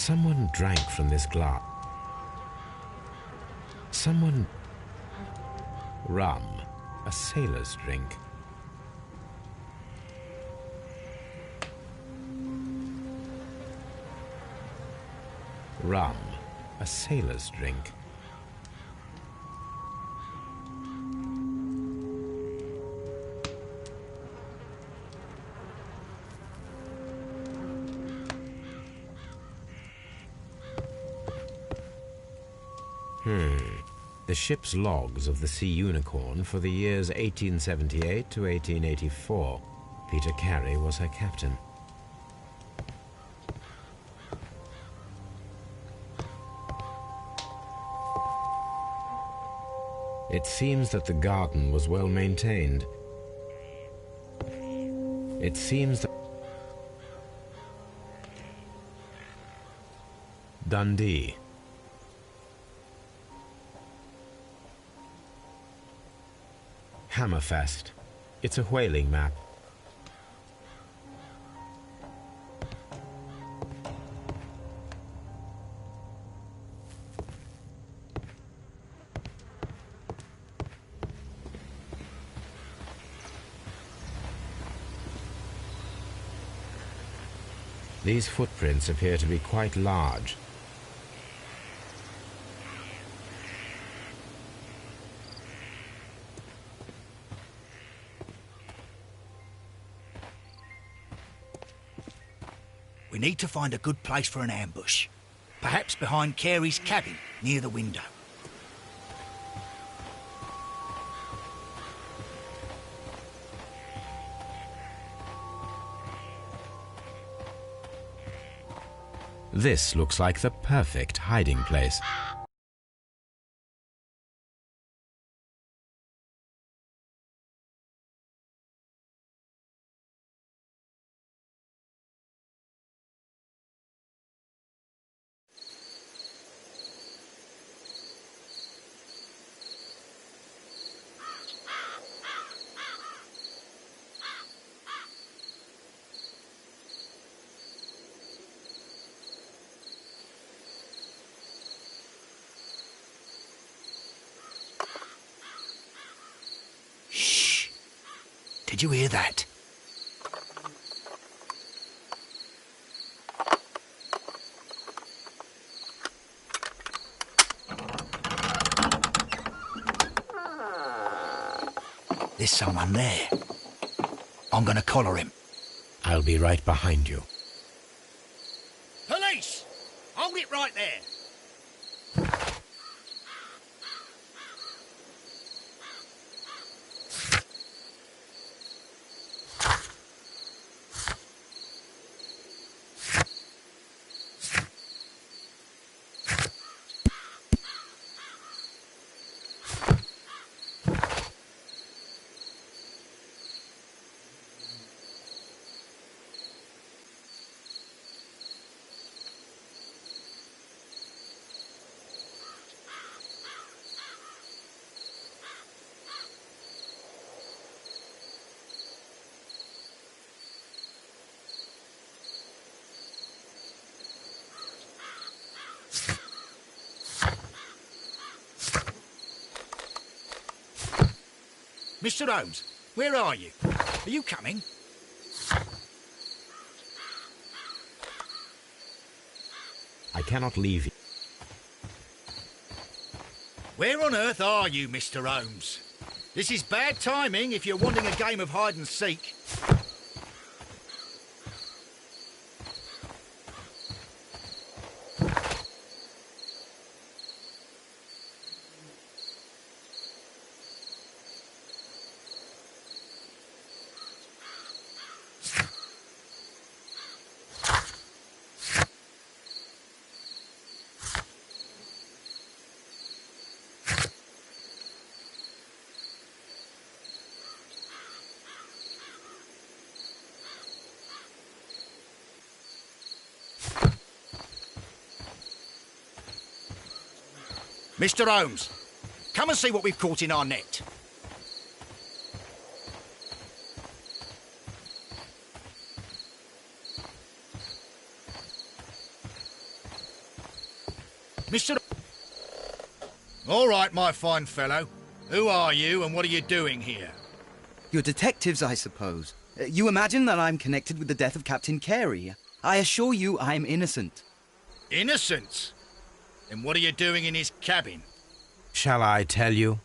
Someone drank from this glass. Someone... Rum, a sailor's drink. Rum, a sailor's drink. The ship's logs of the Sea Unicorn for the years 1878 to 1884. Peter Carey was her captain. It seems that the garden was well maintained. It seems that... Dundee. Hammerfest. It's a whaling map. These footprints appear to be quite large. We need to find a good place for an ambush. Perhaps behind Carey's cabin, near the window. This looks like the perfect hiding place. Did you hear that? There's someone there. I'm gonna collar him. I'll be right behind you. Police! Hold it right there. Mr. Holmes, where are you? Are you coming? I cannot leave you. Where on earth are you, Mr. Holmes? This is bad timing if you're wanting a game of hide and seek. Mr. Holmes, come and see what we've caught in our net. Mr. All right, my fine fellow. Who are you and what are you doing here? You're detectives, I suppose. You imagine that I'm connected with the death of Captain Carey. I assure you I'm innocent. Innocent? Then what are you doing in his cabin? Shall I tell you?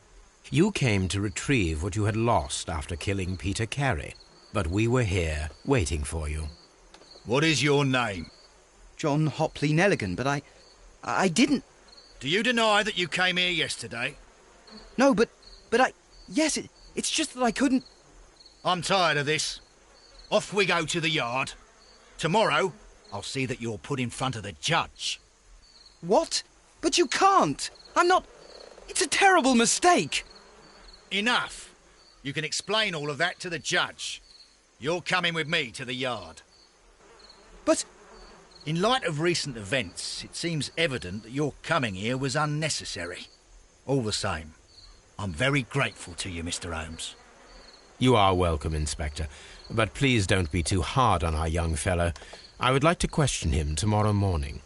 You came to retrieve what you had lost after killing Peter Carey, but we were here, waiting for you. What is your name? John Hopley Nelligan, but I didn't... Do you deny that you came here yesterday? No, but yes, it's just that I couldn't... I'm tired of this. Off we go to the yard. Tomorrow, I'll see that you're put in front of the judge. What? But you can't! I'm not... It's a terrible mistake! Enough! You can explain all of that to the judge. You're coming with me to the yard. But... In light of recent events, it seems evident that your coming here was unnecessary. All the same, I'm very grateful to you, Mr. Holmes. You are welcome, Inspector, but please don't be too hard on our young fellow. I would like to question him tomorrow morning.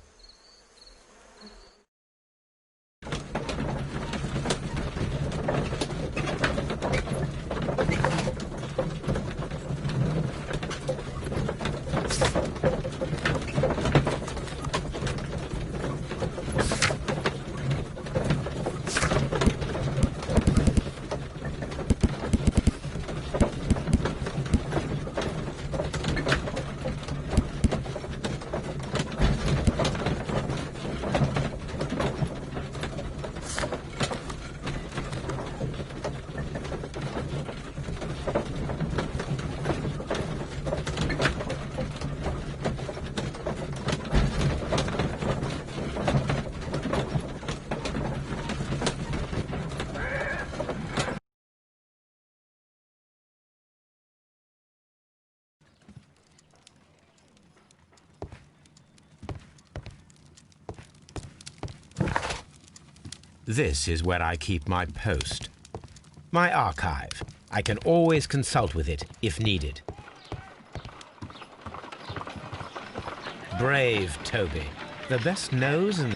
This is where I keep my post. My archive. I can always consult with it if needed. Brave Toby. The best nose and...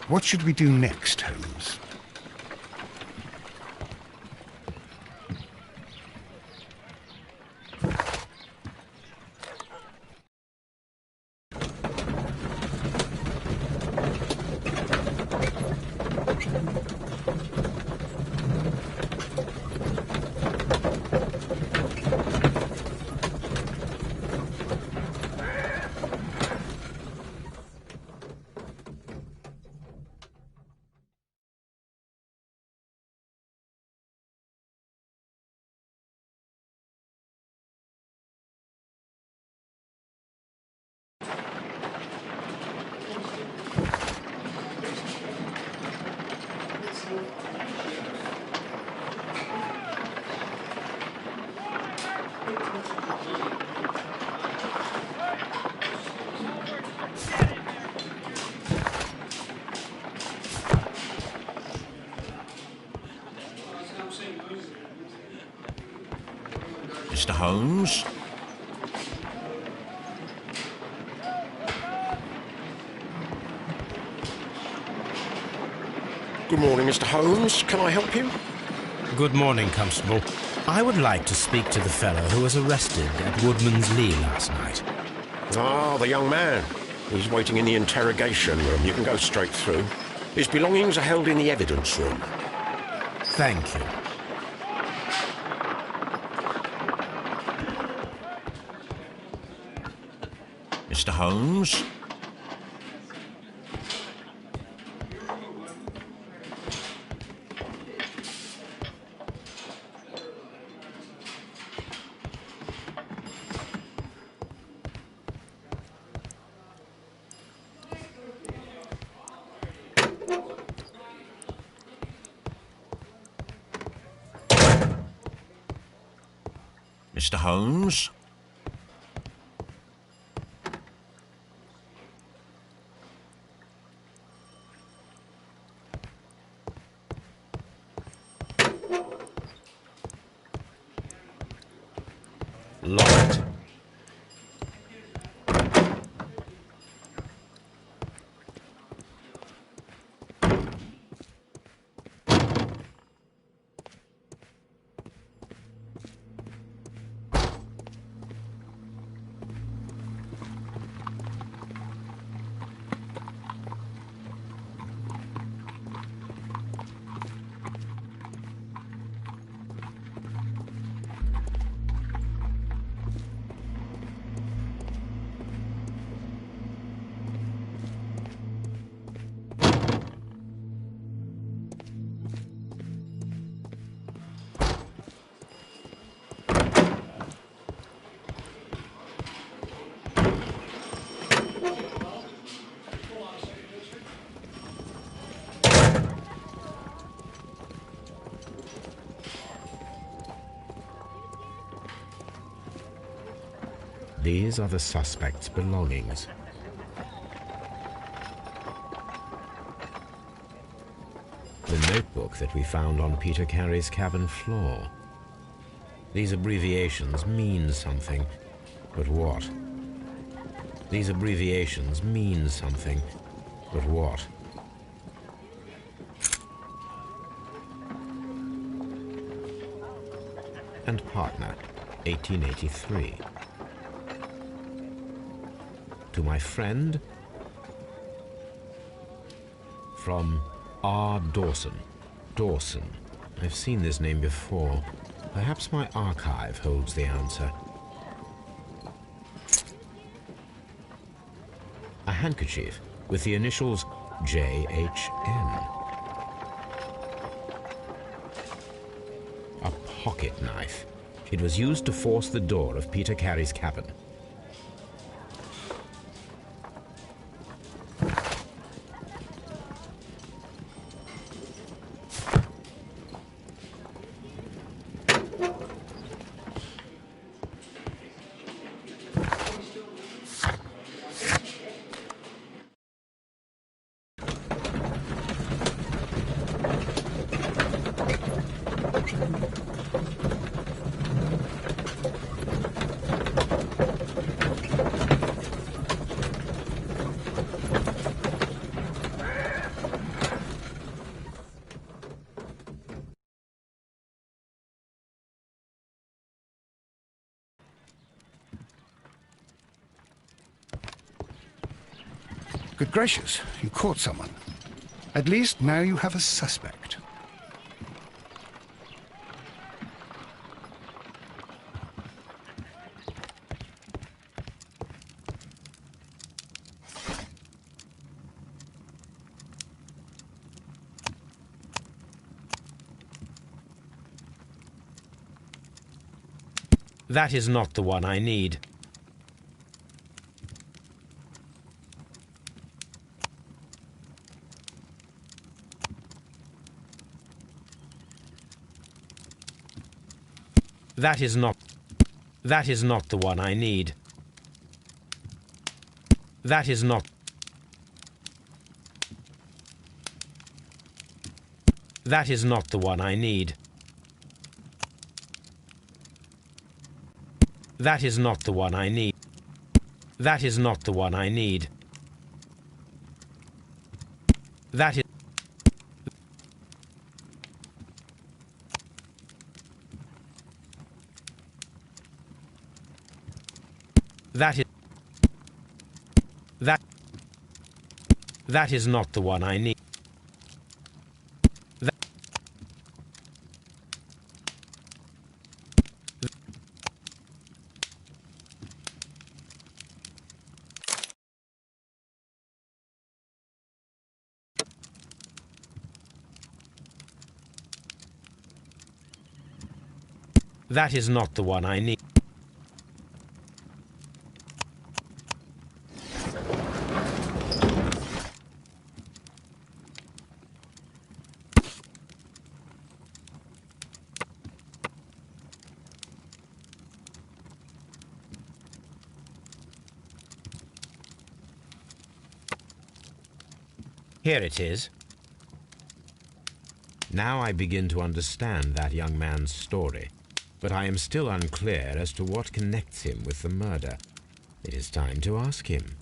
What should we do next, Holmes? Mr. Holmes? Good morning, Mr. Holmes. Can I help you? Good morning, Constable. I would like to speak to the fellow who was arrested at Woodman's Lee last night. Ah, the young man. He's waiting in the interrogation room. You can go straight through. His belongings are held in the evidence room. Thank you. Mr. Holmes? Mr. Holmes? Locked. These are the suspect's belongings. The notebook that we found on Peter Carey's cabin floor. These abbreviations mean something, but what? These abbreviations mean something, but what? And partner, 1883. To my friend, from R. Dawson. Dawson. I've seen this name before. Perhaps my archive holds the answer. A handkerchief with the initials J.H.N. A pocket knife. It was used to force the door of Peter Carey's cabin. Good gracious, you caught someone. At least now you have a suspect. That is not the one I need. That is not the one I need. That is not the one I need. That is not the one I need. That is not the one I need. That is That is not the one I need. That is not the one I need. Here it is. Now I begin to understand that young man's story. but I am still unclear as to what connects him with the murder. It is time to ask him.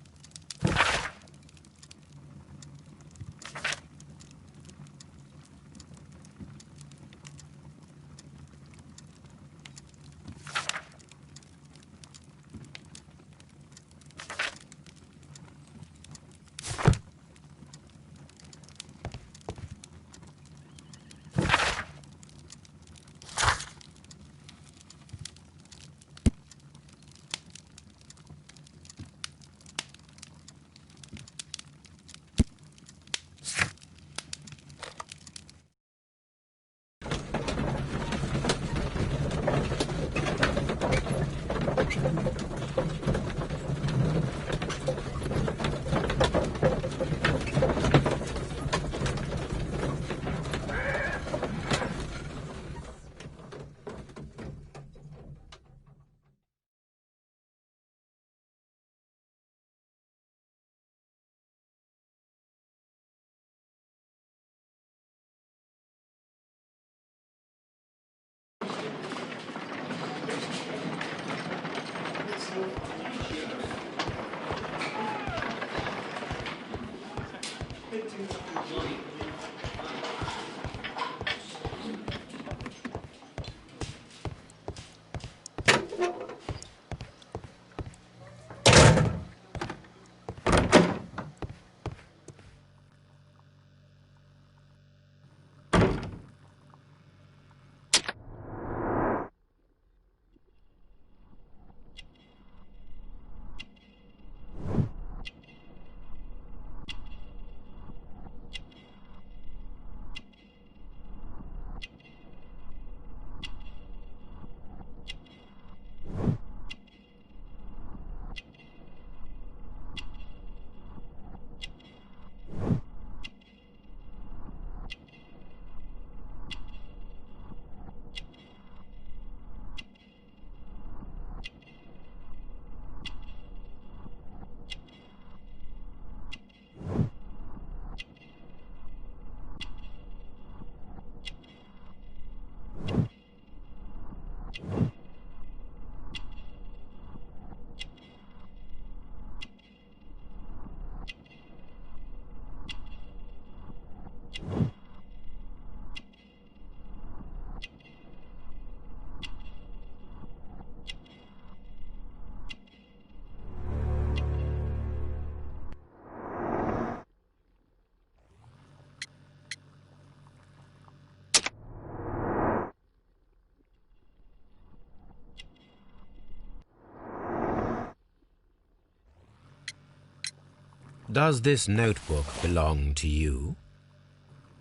Does this notebook belong to you?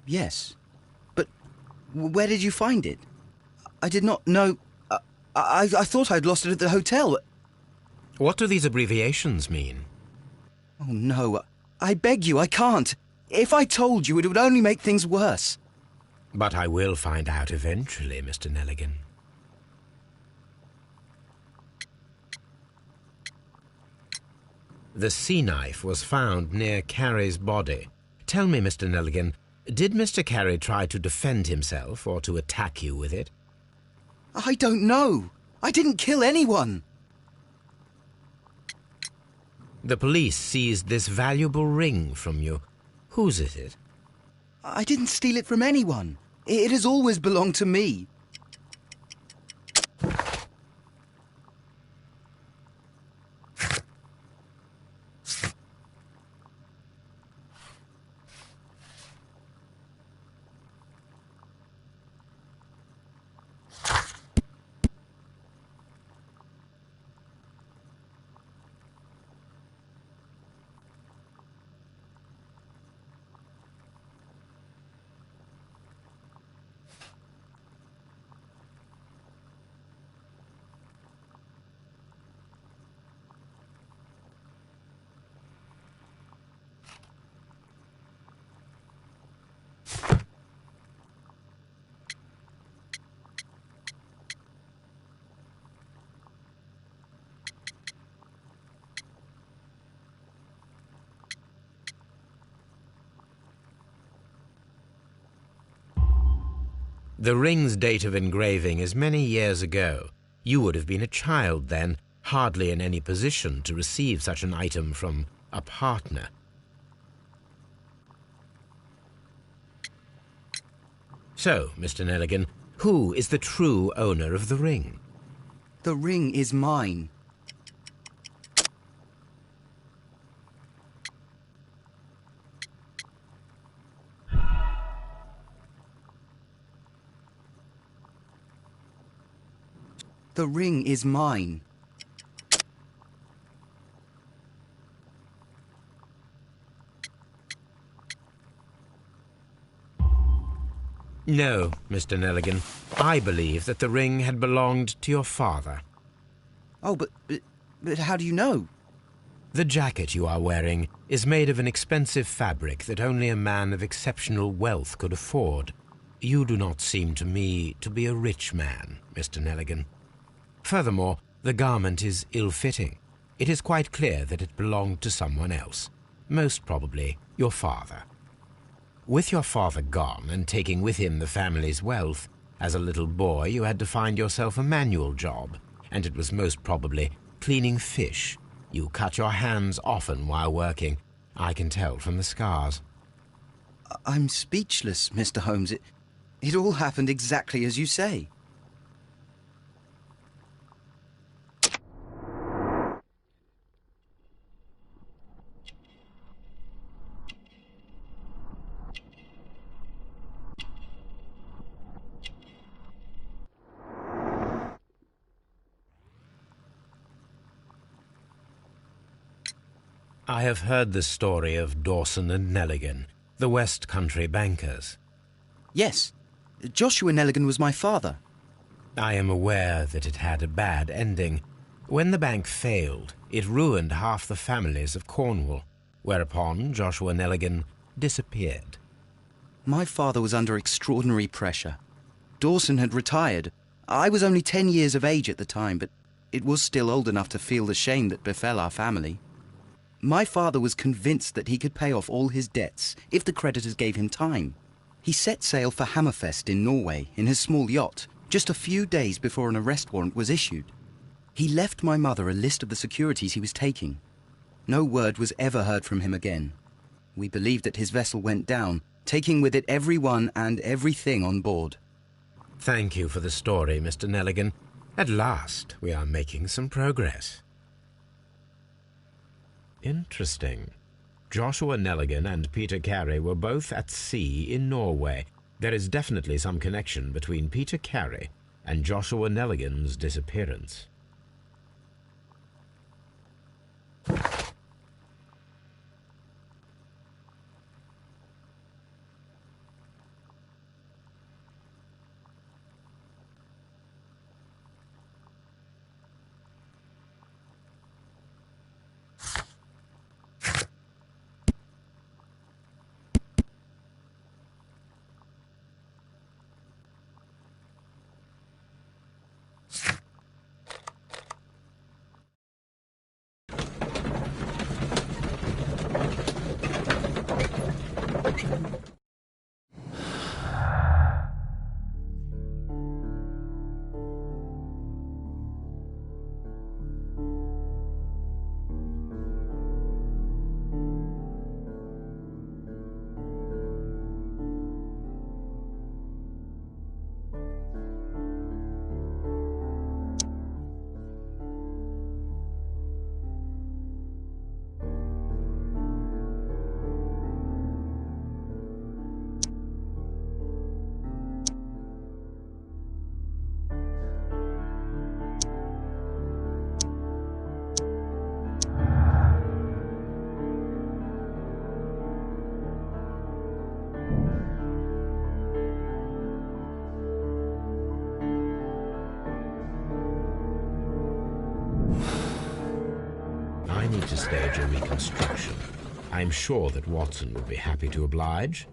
Yes. But where did you find it? I did not know... I thought I'd lost it at the hotel. What do these abbreviations mean? Oh, no. I beg you, I can't. If I told you, it would only make things worse. But I will find out eventually, Mr. Nelligan. The sea knife was found near Carey's body. Tell me, Mr. Nelligan, did Mr. Carey try to defend himself or to attack you with it? I don't know. I didn't kill anyone. The police seized this valuable ring from you. Whose is it? I didn't steal it from anyone. It has always belonged to me. The ring's date of engraving is many years ago. You would have been a child then, hardly in any position to receive such an item from a partner. So, Mr. Nelligan, who is the true owner of the ring? The ring is mine. The ring is mine. No, Mr. Nelligan. I believe that the ring had belonged to your father. Oh, but how do you know? The jacket you are wearing is made of an expensive fabric that only a man of exceptional wealth could afford. You do not seem to me to be a rich man, Mr. Nelligan. Furthermore, the garment is ill-fitting. It is quite clear that it belonged to someone else, most probably your father. With your father gone and taking with him the family's wealth, as a little boy you had to find yourself a manual job, and it was most probably cleaning fish. You cut your hands often while working. I can tell from the scars. I'm speechless, Mr. Holmes. It all happened exactly as you say. I have heard the story of Dawson and Nelligan, the West Country bankers. Yes, Joshua Nelligan was my father. I am aware that it had a bad ending. When the bank failed, it ruined half the families of Cornwall, whereupon Joshua Nelligan disappeared. My father was under extraordinary pressure. Dawson had retired. I was only 10 years of age at the time, but it was still old enough to feel the shame that befell our family. My father was convinced that he could pay off all his debts if the creditors gave him time. He set sail for Hammerfest in Norway in his small yacht, just a few days before an arrest warrant was issued. He left my mother a list of the securities he was taking. No word was ever heard from him again. We believe that his vessel went down, taking with it everyone and everything on board. Thank you for the story, Mr. Nelligan. At last, we are making some progress. Interesting. Joshua Nelligan and Peter Carey were both at sea in Norway. There is definitely some connection between Peter Carey and Joshua Nelligan's disappearance. I need to stage a reconstruction. I'm sure that Watson would be happy to oblige.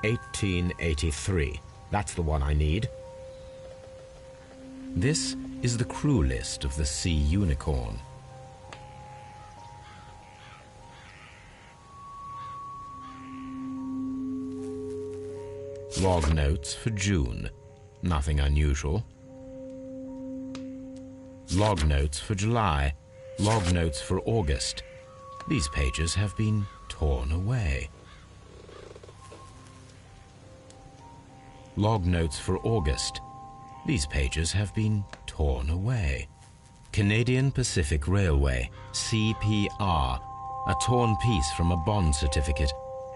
1883. That's the one I need. This is the crew list of the Sea Unicorn. Log notes for June. Nothing unusual. Log notes for July. Log notes for August. These pages have been torn away. Log notes for August. These pages have been torn away. Canadian Pacific Railway, CPR, a torn piece from a bond certificate.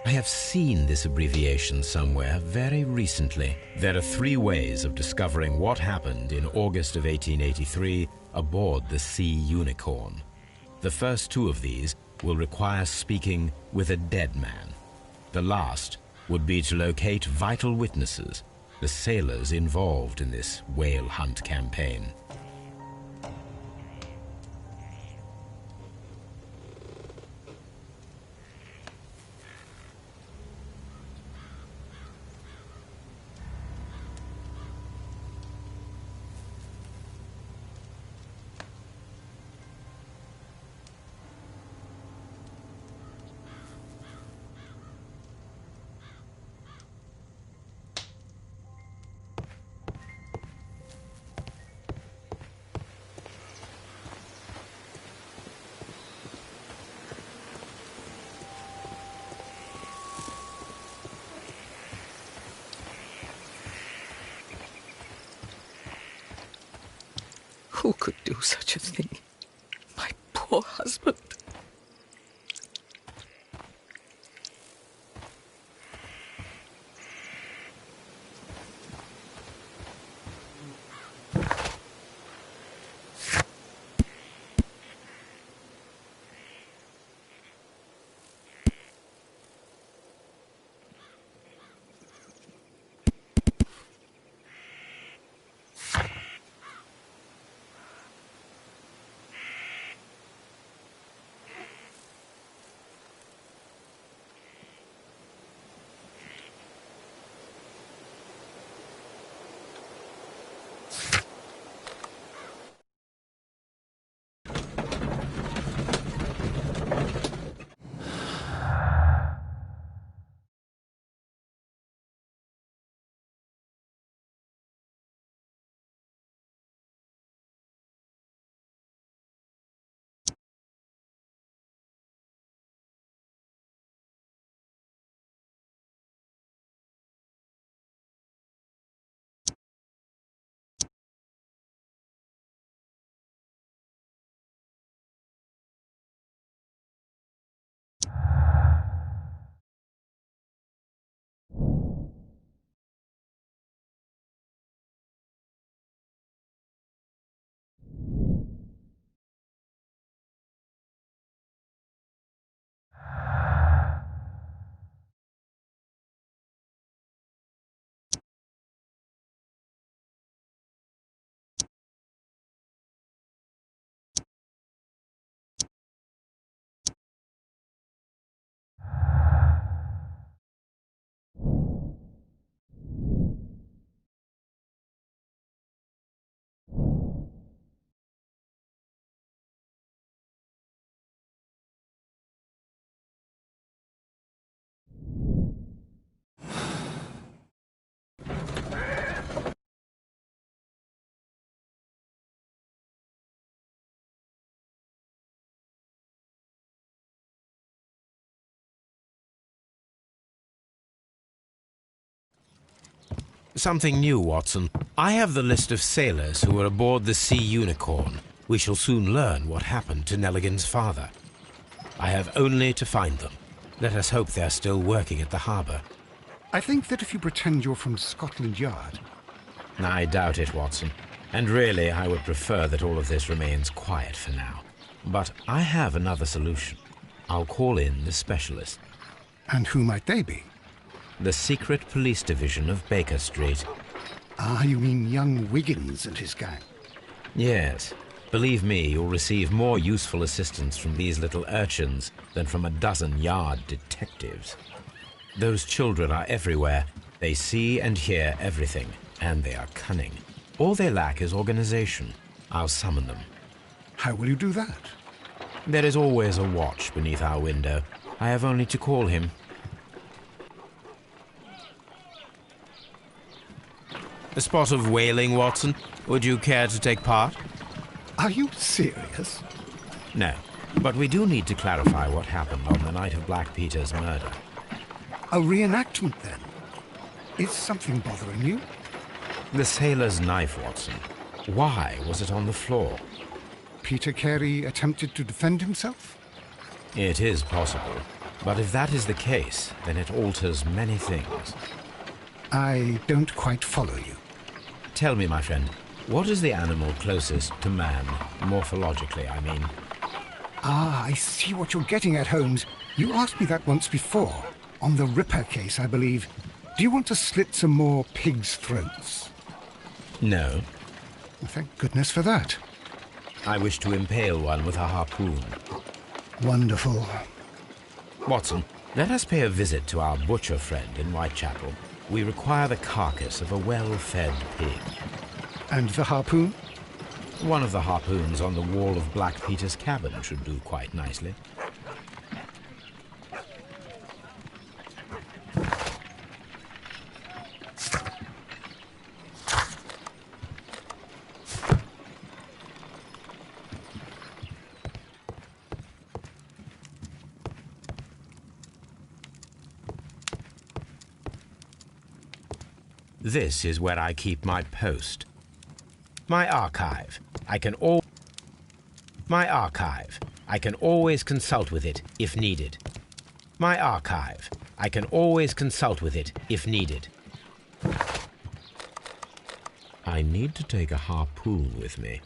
I have seen this abbreviation somewhere very recently. There are 3 ways of discovering what happened in August of 1883 aboard the Sea Unicorn. The first 2 of these will require speaking with a dead man. The last would be to locate vital witnesses, the sailors involved in this whale hunt campaign. Who could do such a thing? My poor husband. Something new, Watson. I have the list of sailors who were aboard the Sea Unicorn. We shall soon learn what happened to Nelligan's father. I have only to find them. Let us hope they're still working at the harbour. I think that if you pretend you're from Scotland Yard... I doubt it, Watson. And really, I would prefer that all of this remains quiet for now. But I have another solution. I'll call in the specialist. And who might they be? The secret police division of Baker Street. Ah, you mean young Wiggins and his gang? Yes. Believe me, you'll receive more useful assistance from these little urchins than from a dozen yard detectives. Those children are everywhere. They see and hear everything, and they are cunning. All they lack is organization. I'll summon them. How will you do that? There is always a watch beneath our window. I have only to call him. A spot of whaling, Watson. Would you care to take part? Are you serious? No, but we do need to clarify what happened on the night of Black Peter's murder. A reenactment, then? Is something bothering you? The sailor's knife, Watson. Why was it on the floor? Peter Carey attempted to defend himself? It is possible. But if that is the case, then it alters many things. I don't quite follow you. Tell me, my friend, what is the animal closest to man, morphologically, I mean? Ah, I see what you're getting at, Holmes. You asked me that once before. On the Ripper case, I believe. Do you want to slit some more pigs' throats? No. Well, thank goodness for that. I wish to impale one with a harpoon. Wonderful. Watson, let us pay a visit to our butcher friend in Whitechapel. We require the carcass of a well-fed pig. And the harpoon? One of the harpoons on the wall of Black Peter's cabin should do quite nicely. This is where I keep my post. My archive. I can always consult with it if needed. My archive. I can always consult with it if needed. I need to take a harpoon with me.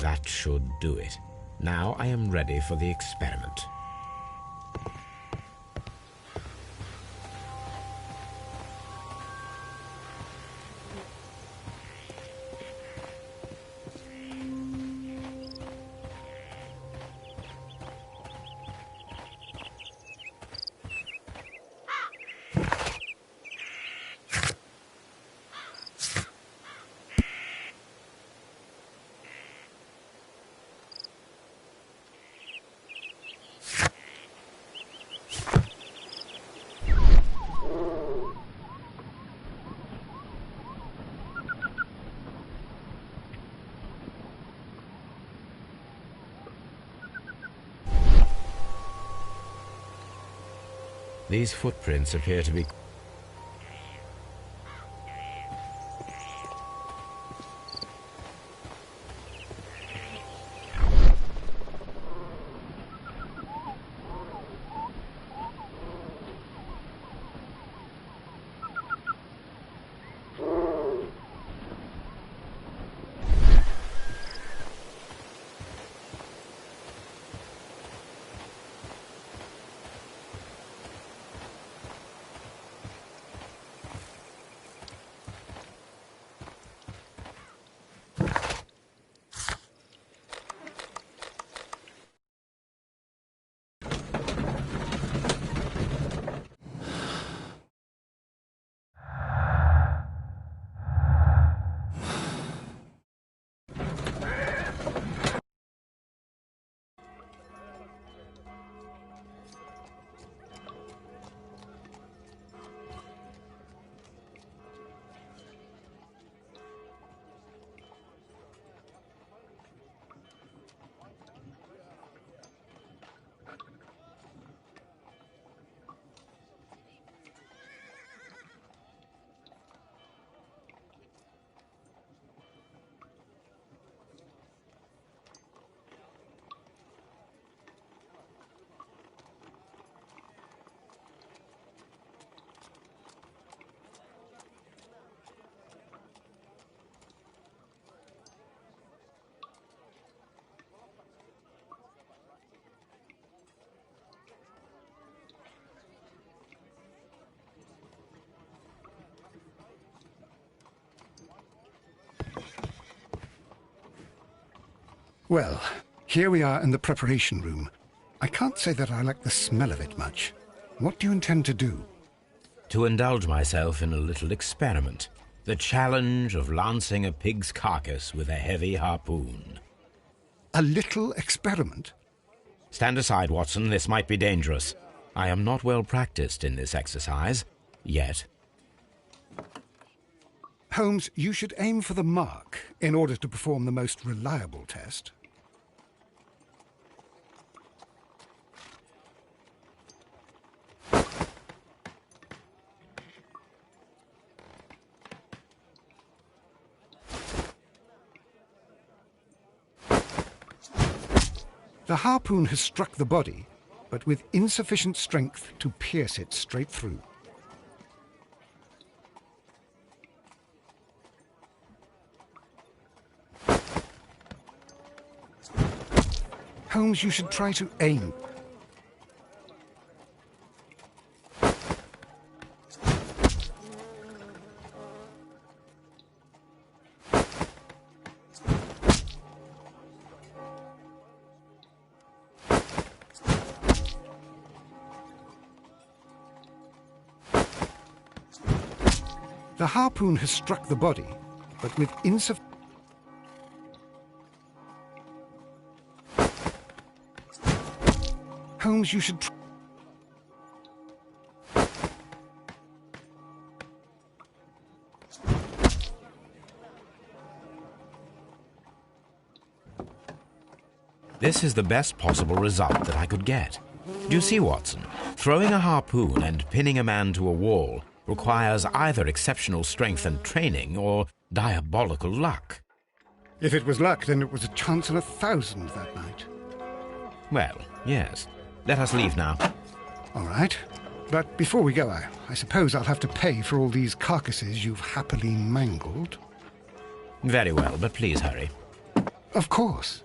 That should do it. Now I am ready for the experiment. These footprints appear to be... Well, here we are in the preparation room. I can't say that I like the smell of it much. What do you intend to do? To indulge myself in a little experiment. The challenge of lancing a pig's carcass with a heavy harpoon. A little experiment? Stand aside, Watson. This might be dangerous. I am not well practiced in this exercise. Yet. Holmes, you should aim for the mark in order to perform the most reliable test. The harpoon has struck the body, but with insufficient strength to pierce it straight through. Holmes, you should try to aim. The harpoon has struck the body, but with insufficient... Holmes, you should... This is the best possible result that I could get. Do you see, Watson? Throwing a harpoon and pinning a man to a wall requires either exceptional strength and training or diabolical luck. If it was luck, then it was a chance in 1,000 that night. Well, yes. Let us leave now. All right. But before we go, I suppose I'll have to pay for all these carcasses you've happily mangled. Very well, but please hurry. Of course.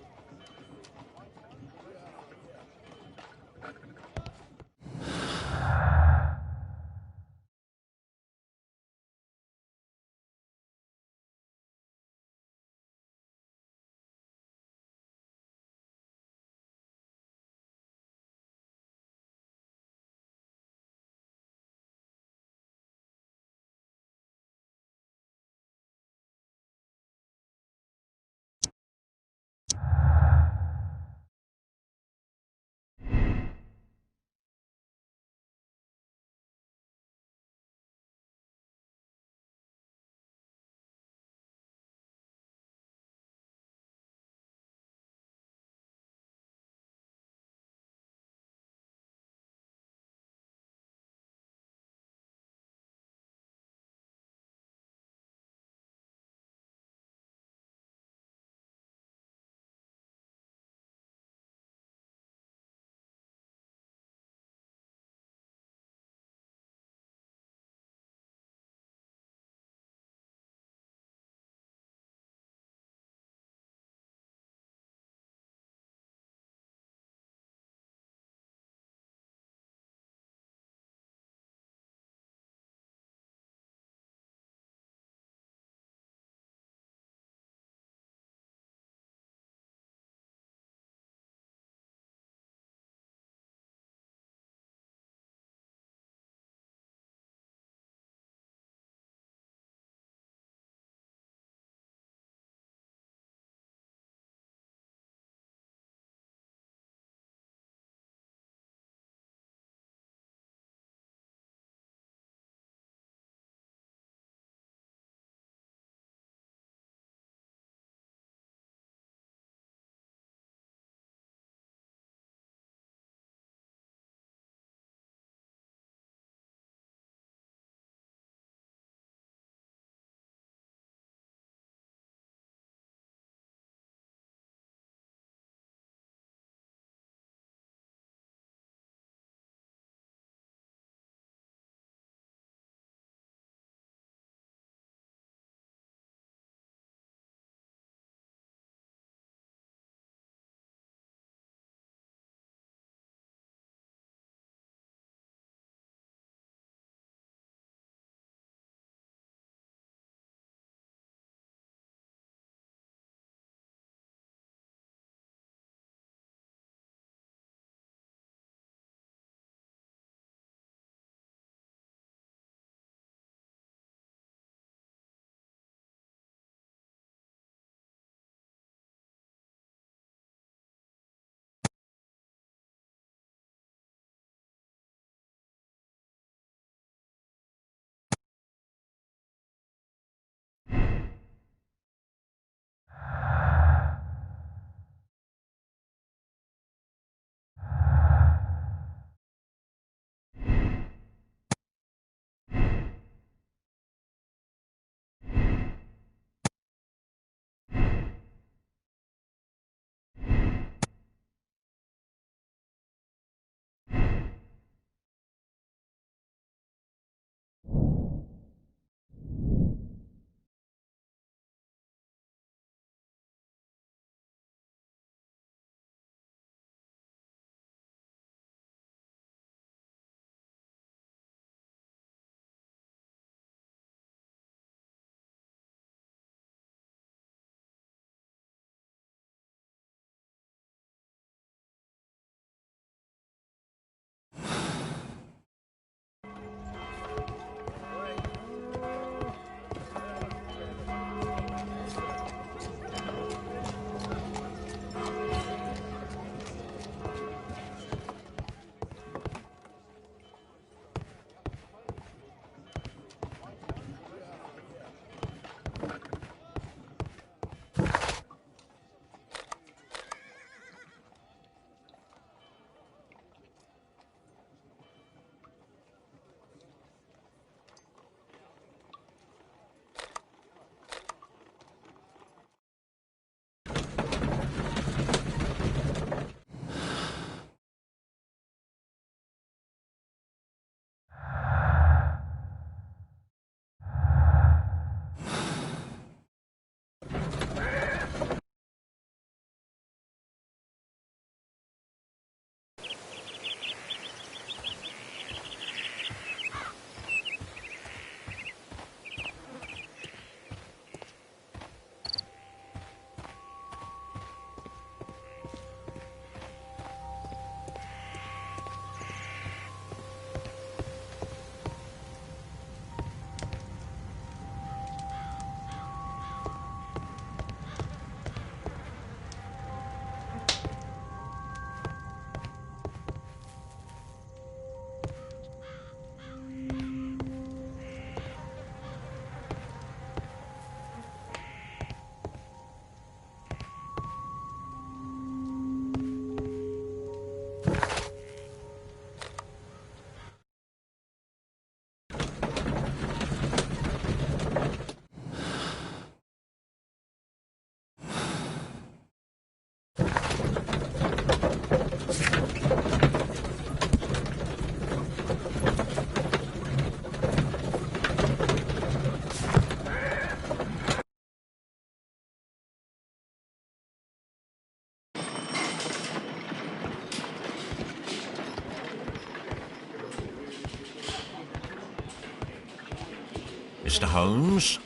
Mr. Holmes.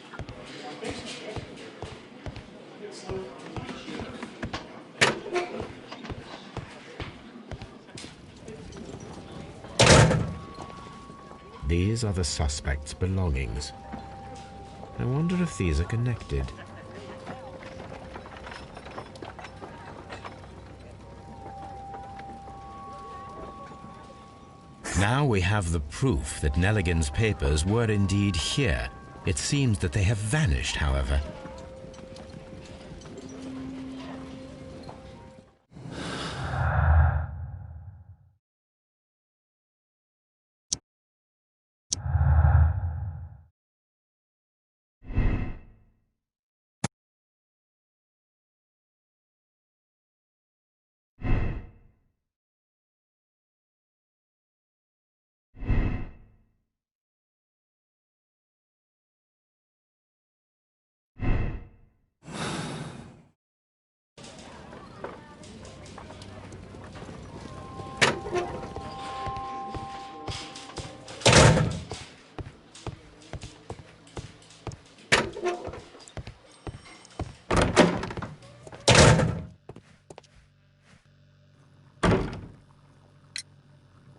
These are the suspect's belongings. I wonder if these are connected. Now we have the proof that Nelligan's papers were indeed here. It seems that they have vanished, however.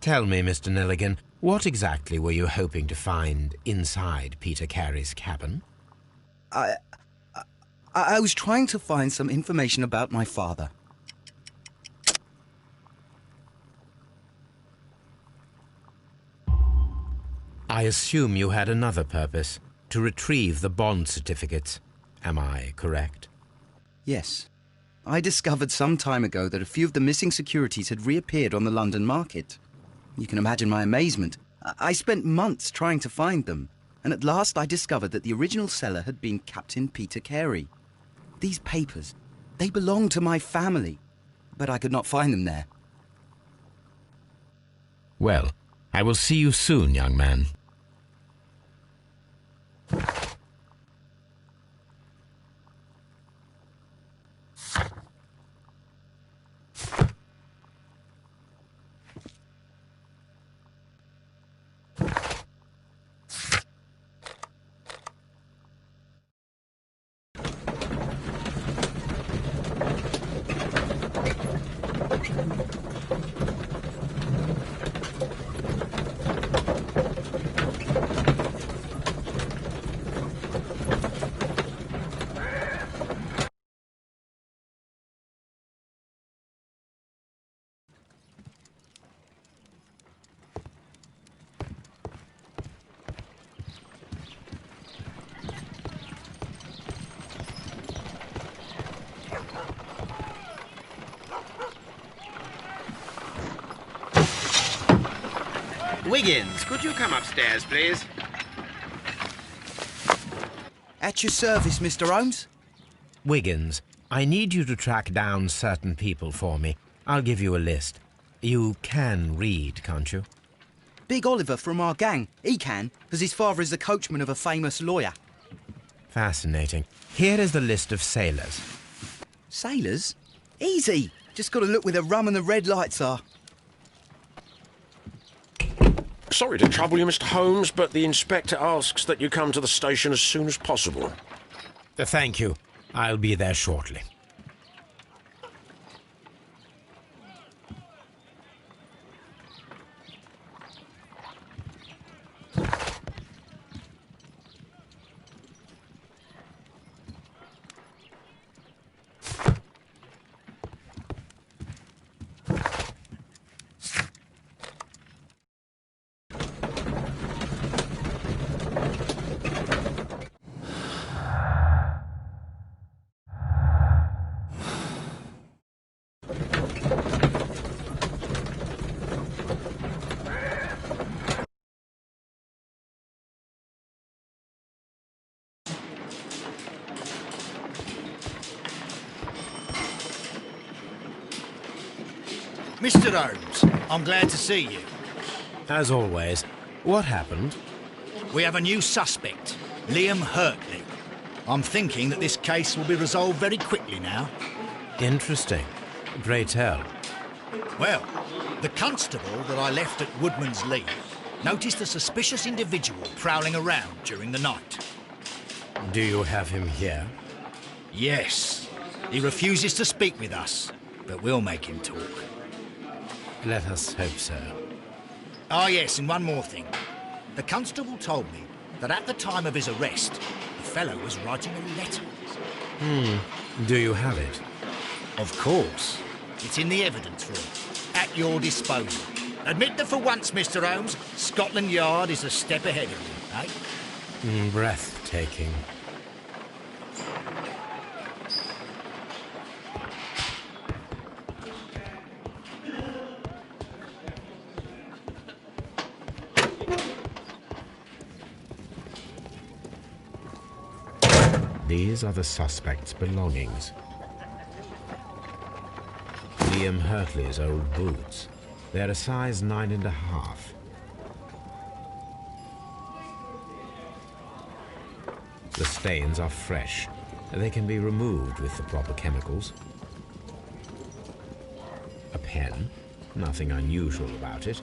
Tell me, Mr. Nelligan, what exactly were you hoping to find inside Peter Carey's cabin? I was trying to find some information about my father. I assume you had another purpose, to retrieve the bond certificates. Am I correct? Yes. I discovered some time ago that a few of the missing securities had reappeared on the London market. You can imagine my amazement. I spent months trying to find them, and at last I discovered that the original seller had been Captain Peter Carey. These papers, they belonged to my family, but I could not find them there. Well, I will see you soon, young man. Wiggins, could you come upstairs, please? At your service, Mr. Holmes. Wiggins, I need you to track down certain people for me. I'll give you a list. You can read, can't you? Big Oliver from our gang. He can, because his father is the coachman of a famous lawyer. Fascinating. Here is the list of sailors. Sailors? Easy. Just got to look where the rum and the red lights are. Sorry to trouble you, Mr. Holmes, but the inspector asks that you come to the station as soon as possible. Thank you. I'll be there shortly. Mr. Holmes, I'm glad to see you. As always, what happened? We have a new suspect, Liam Hurtley. I'm thinking that this case will be resolved very quickly now. Interesting. Pray tell. Well, the constable that I left at Woodman's Lee noticed a suspicious individual prowling around during the night. Do you have him here? Yes. He refuses to speak with us, but we'll make him talk. Let us hope so. Ah, yes, and one more thing. The constable told me that at the time of his arrest, the fellow was writing a letter. Do you have it? Of course. It's in the evidence room, at your disposal. Admit that for once, Mr. Holmes, Scotland Yard is a step ahead of you, eh? Breathtaking. These are the suspect's belongings. Liam Hurtley's old boots. They're a size 9.5. The stains are fresh. They can be removed with the proper chemicals. A pen. Nothing unusual about it.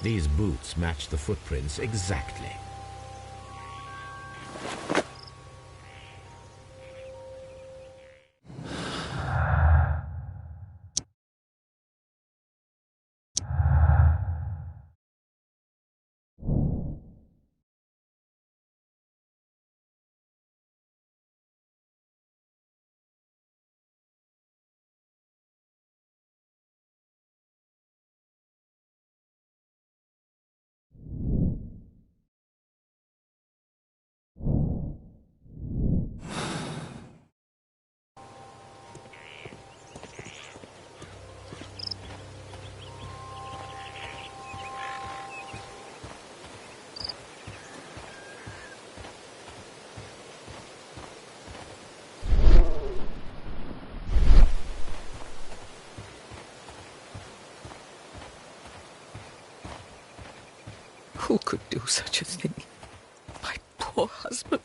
These boots match the footprints exactly. Who could do such a thing? My poor husband.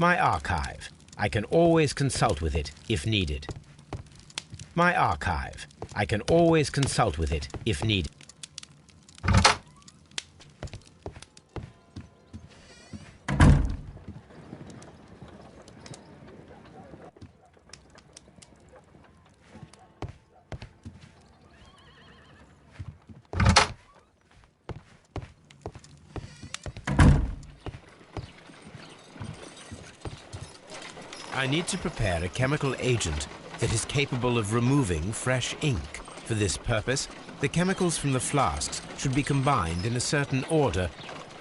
My archive. I can always consult with it if needed. My archive. I can always consult with it if needed. I need to prepare a chemical agent that is capable of removing fresh ink. For this purpose, the chemicals from the flasks should be combined in a certain order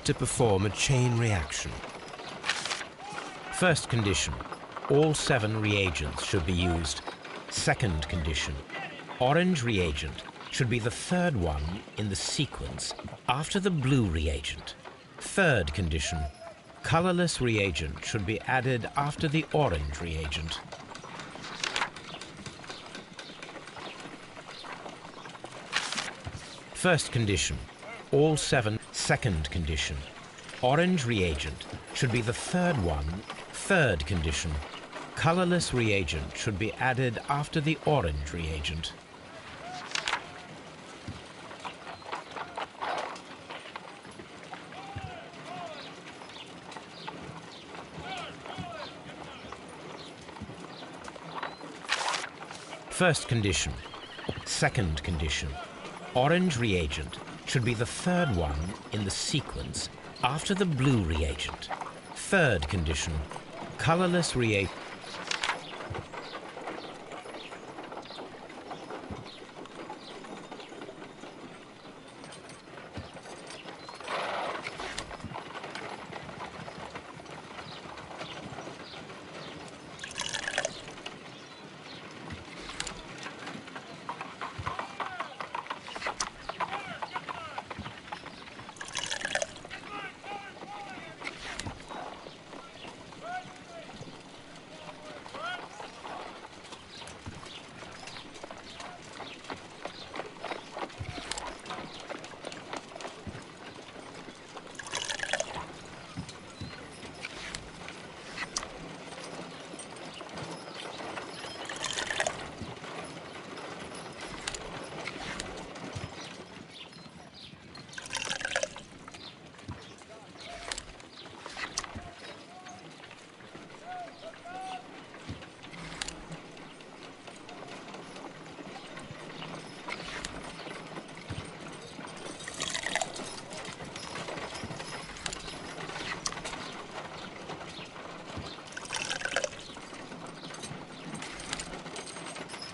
to perform a chain reaction. First condition, all 7 reagents should be used. Second condition, orange reagent should be the third one in the sequence after the blue reagent. Third condition, colorless reagent should be added after the orange reagent. First condition. All 7. Second condition. Orange reagent should be the third one. Third condition. Colorless reagent should be added after the orange reagent. First condition. Second condition. Orange reagent should be the third one in the sequence after the blue reagent. Third condition. Colorless reagent.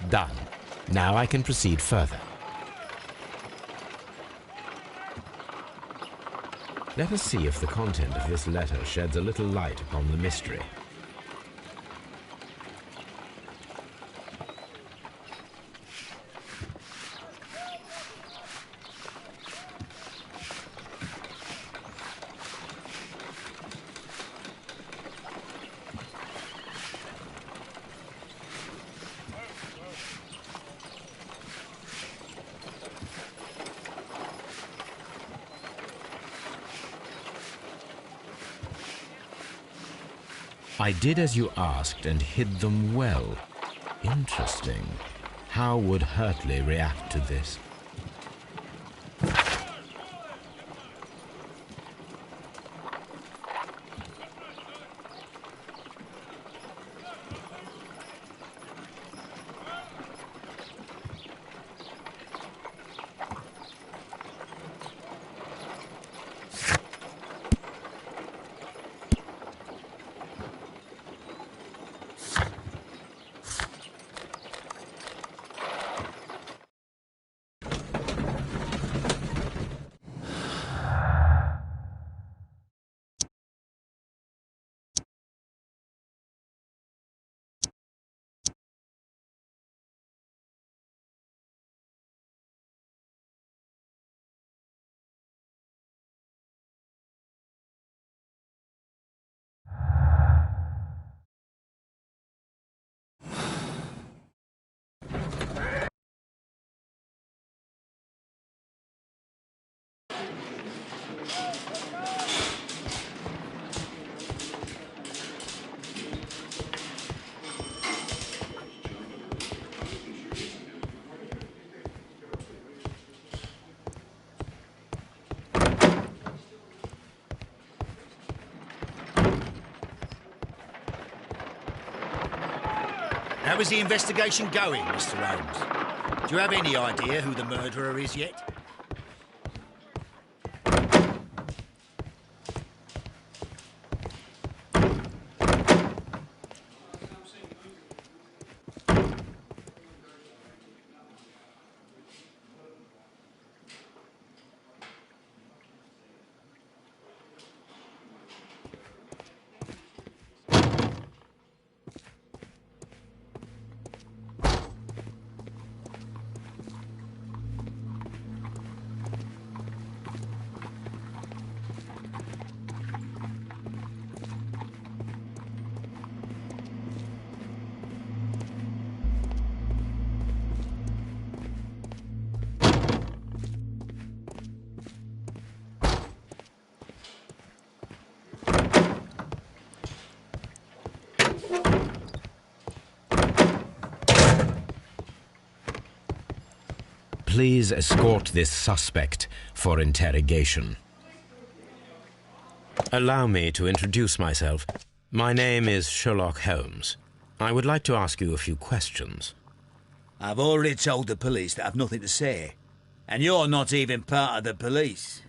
Done. Now I can proceed further. Let us see if the content of this letter sheds a little light upon the mystery. I did as you asked and hid them well. Interesting. How would Hurtley react to this? How is the investigation going, Mr. Holmes? Do you have any idea who the murderer is yet? please escort this suspect for interrogation. Allow me to introduce myself. My name is Sherlock Holmes. I would like to ask you a few questions. I've already told the police that I've nothing to say. And you're not even part of the police.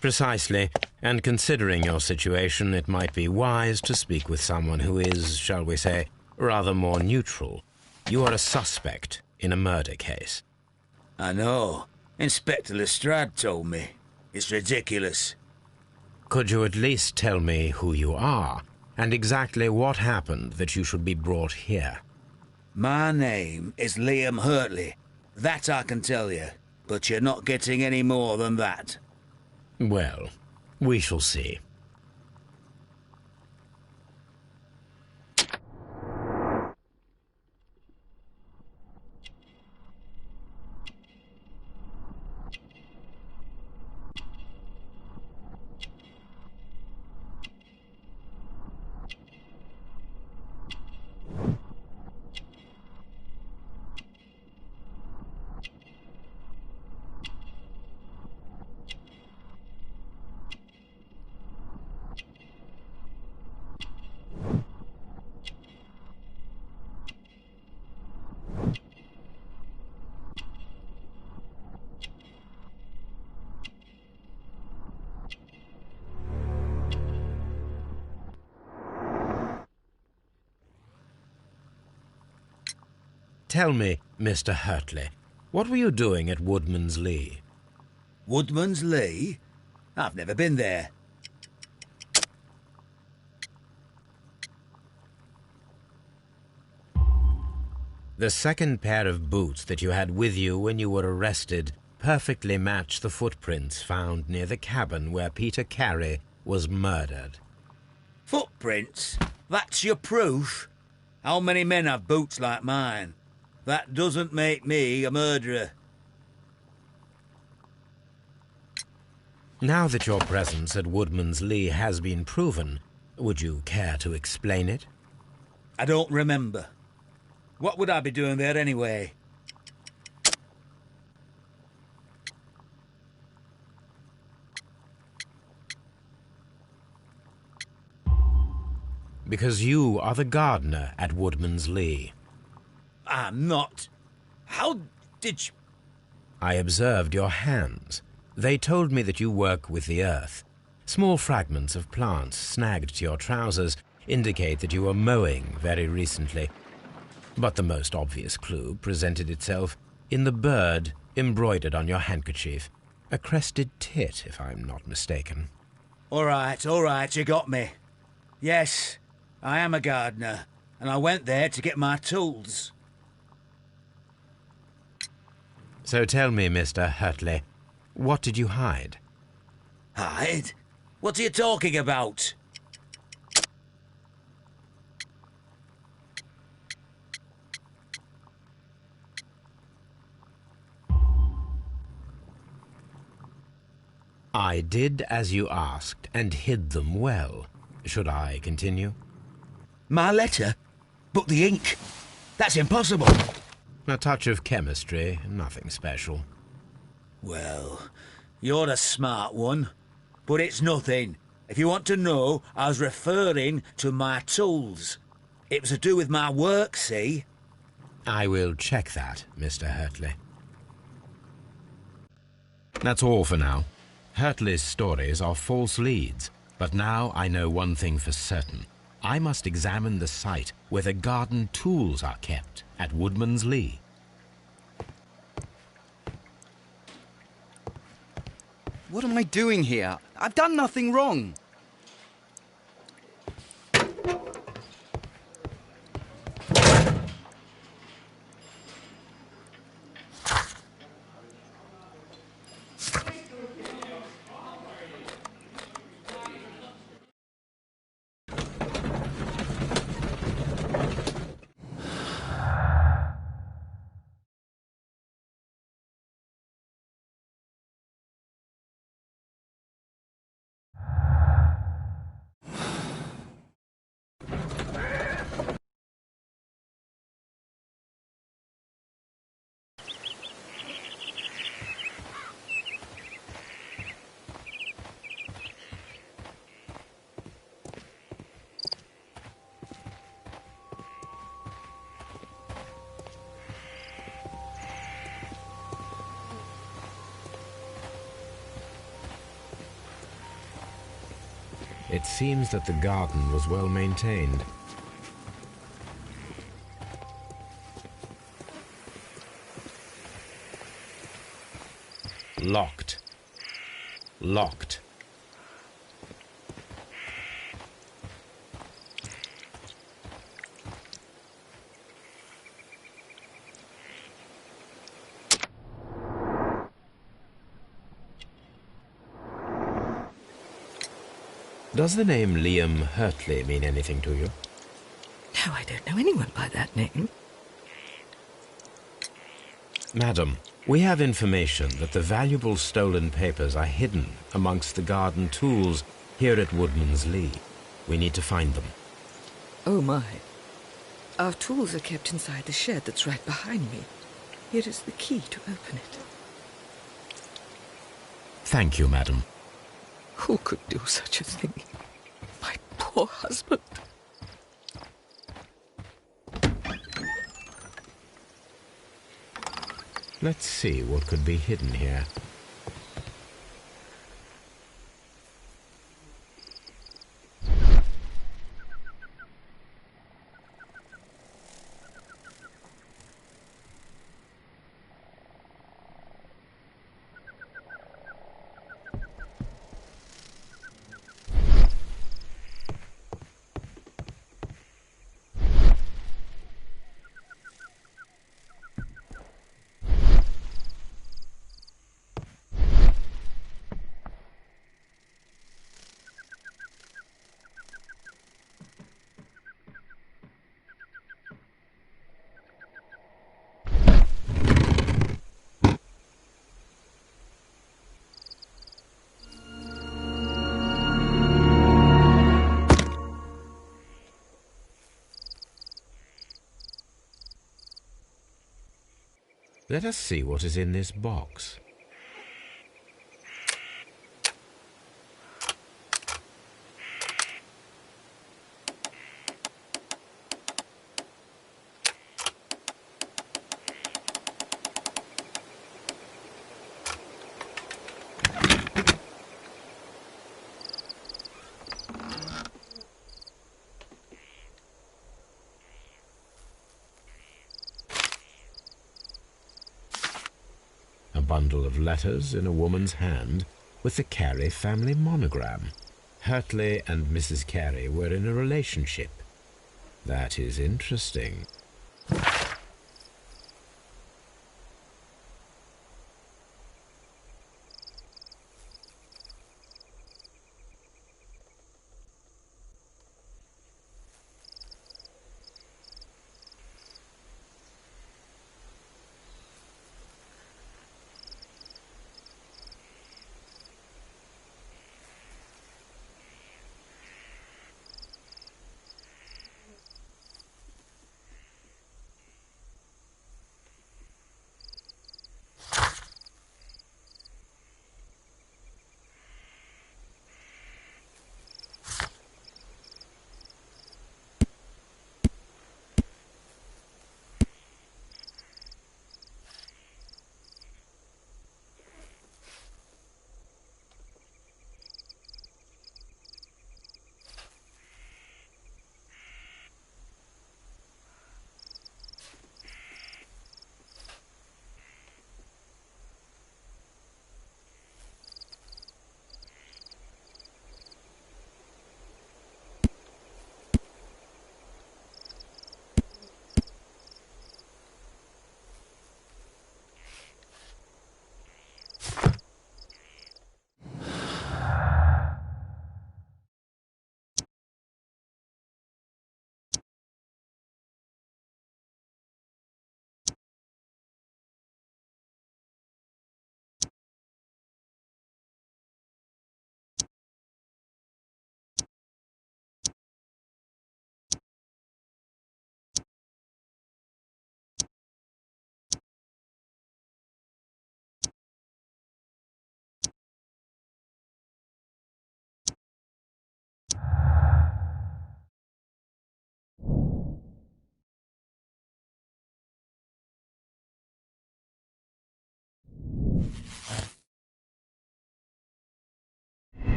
Precisely, and considering your situation, it might be wise to speak with someone who is, shall we say, rather more neutral. You are a suspect in a murder case. I know. Inspector Lestrade told me. It's ridiculous. Could you at least tell me who you are, and exactly what happened that you should be brought here? My name is Liam Hurtley. That I can tell you, but you're not getting any more than that. Well, we shall see. Tell me, Mr. Hurtley, what were you doing at Woodman's Lee? Woodman's Lee? I've never been there. The second pair of boots that you had with you when you were arrested perfectly match the footprints found near the cabin where Peter Carey was murdered. Footprints? That's your proof? How many men have boots like mine? That doesn't make me a murderer. Now that your presence at Woodman's Lee has been proven, would you care to explain it? I don't remember. What would I be doing there anyway? Because you are the gardener at Woodman's Lee. I'm not. How did you... I observed your hands. They told me that you work with the earth. Small fragments of plants snagged to your trousers indicate that you were mowing very recently. But the most obvious clue presented itself in the bird embroidered on your handkerchief. A crested tit, if I'm not mistaken. All right, you got me. Yes, I am a gardener, and I went there to get my tools. So tell me, Mr. Hurtley, what did you hide? Hide? What are you talking about? I did as you asked and hid them well. Should I continue? My letter? But the ink? That's impossible. A touch of chemistry, nothing special. Well, you're a smart one. But it's nothing. If you want to know, I was referring to my tools. It was to do with my work, see? I will check that, Mr. Hurtley. That's all for now. Hurtley's stories are false leads, but now I know one thing for certain. I must examine the site where the garden tools are kept at Woodman's Lee. What am I doing here? I've done nothing wrong. It seems that the garden was well maintained. Locked. Locked. Does the name Liam Hurtley mean anything to you? No, I don't know anyone by that name. Madam, we have information that the valuable stolen papers are hidden amongst the garden tools here at Woodman's Lee. We need to find them. Oh, my. Our tools are kept inside the shed that's right behind me. Here is the key to open it. Thank you, madam. Who could do such a thing? My poor husband. Let's see what could be hidden here. Let us see what is in this box. A bundle of letters in a woman's hand with the Carey family monogram. Hurtley and Mrs. Carey were in a relationship. That is interesting.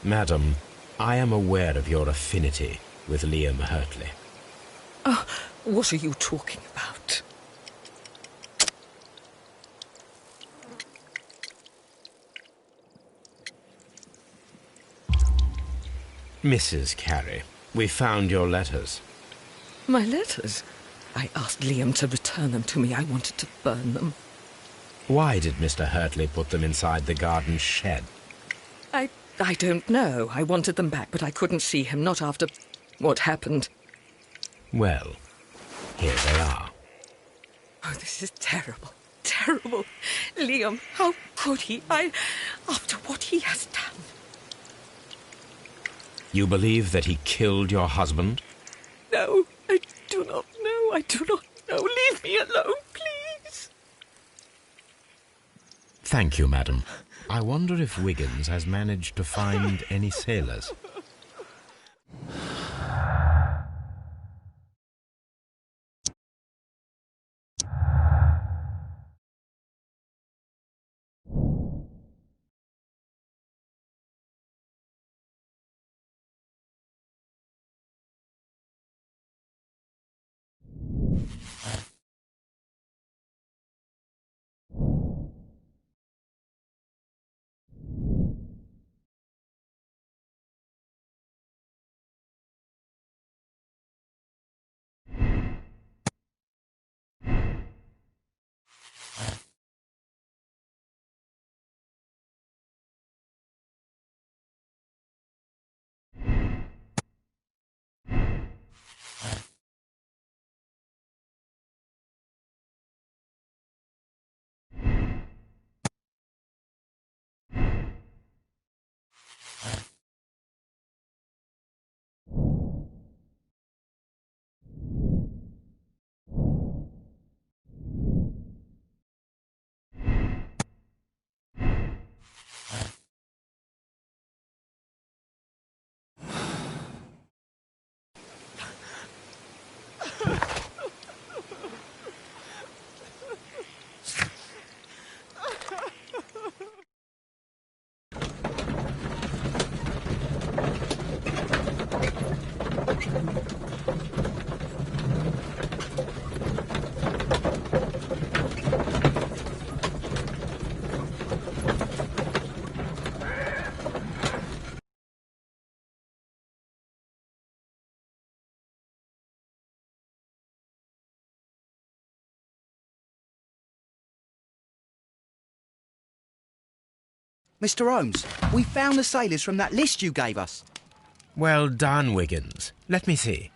Madam, I am aware of your affinity with Liam Hurtley. Oh, what are you talking about? Mrs. Carey, we found your letters. My letters? I asked Liam to return them to me. I wanted to burn them. Why did Mr. Hurtley put them inside the garden shed? I don't know. I wanted them back, but I couldn't see him, not after what happened. Well, here they are. Oh, this is terrible. Terrible. Liam, how could he? After what he has done. You believe that he killed your husband? No, I do not know. I do not know. Leave me alone, please. Thank you, madam. I wonder if Wiggins has managed to find any sailors. Mr. Holmes, we found the sailors from that list you gave us. Well done, Wiggins. Let me see.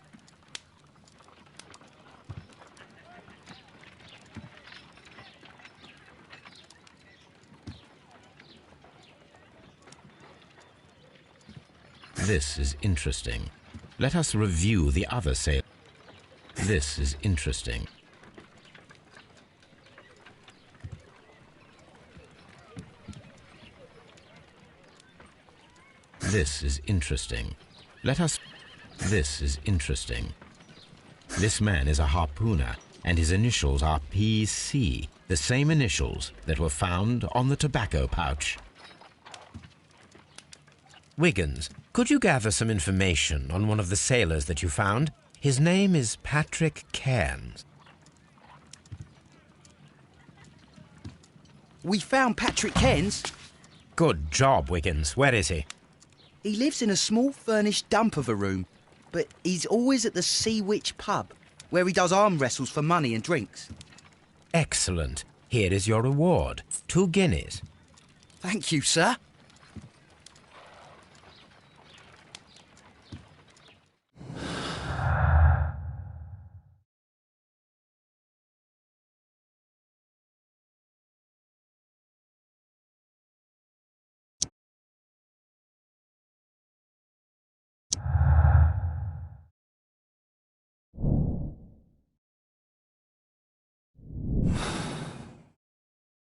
This is interesting. Let us review the other sailors. This is interesting. This is interesting. This is interesting. This man is a harpooner, and his initials are PC, the same initials that were found on the tobacco pouch. Wiggins, could you gather some information on one of the sailors that you found? His name is Patrick Cairns. We found Patrick Cairns. Good job, Wiggins. Where is he? He lives in a small furnished dump of a room, but he's always at the Sea Witch pub, where he does arm wrestles for money and drinks. Excellent. Here is your reward. 2 guineas. Thank you, sir.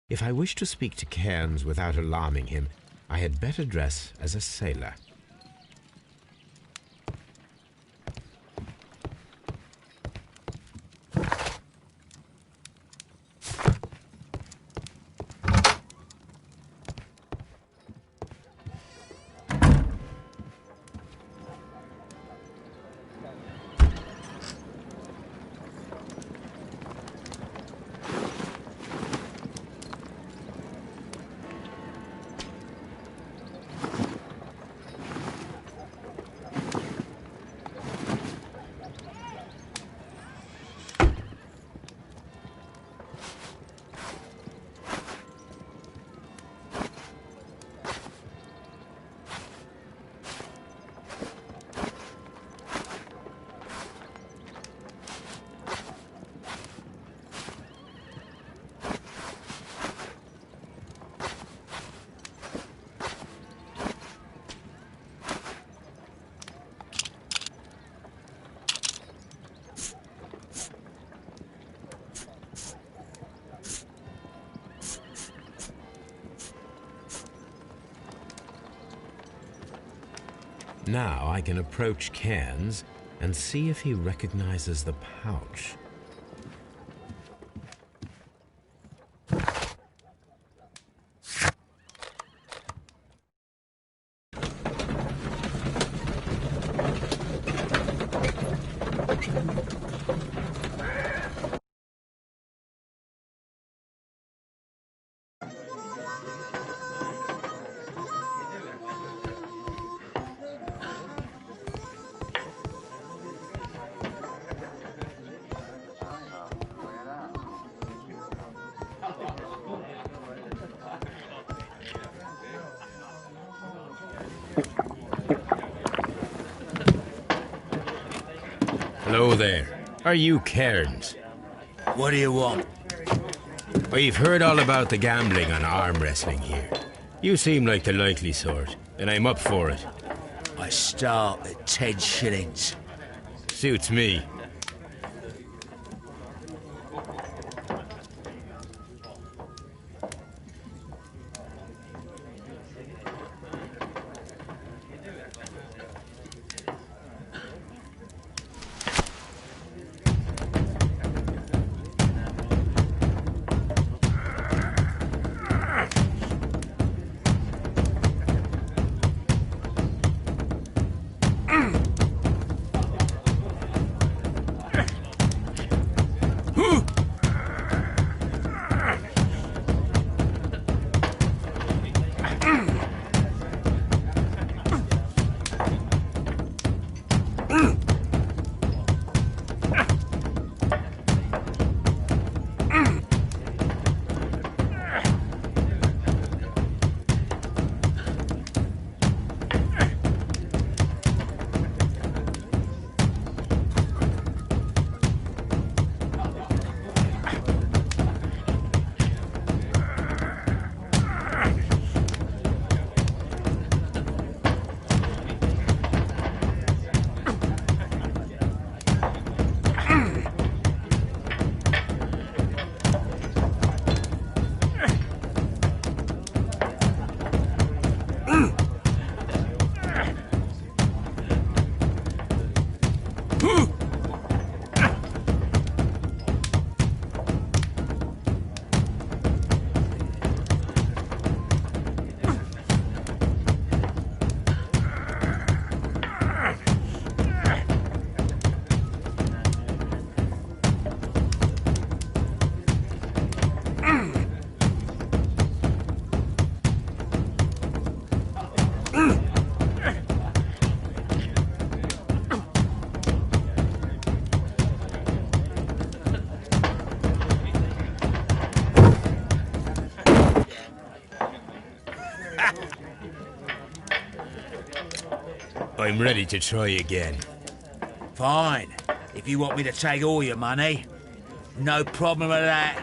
If I wish to speak to Cairns without alarming him, I had better dress as a sailor. Now I can approach Cairns and see if he recognizes the pouch. Hello there. Are you Cairns? What do you want? I've heard all about the gambling on arm wrestling here. You seem like the likely sort, and I'm up for it. I start at 10 shillings. Suits me. I'm ready to try again. Fine. If you want me to take all your money, no problem with that.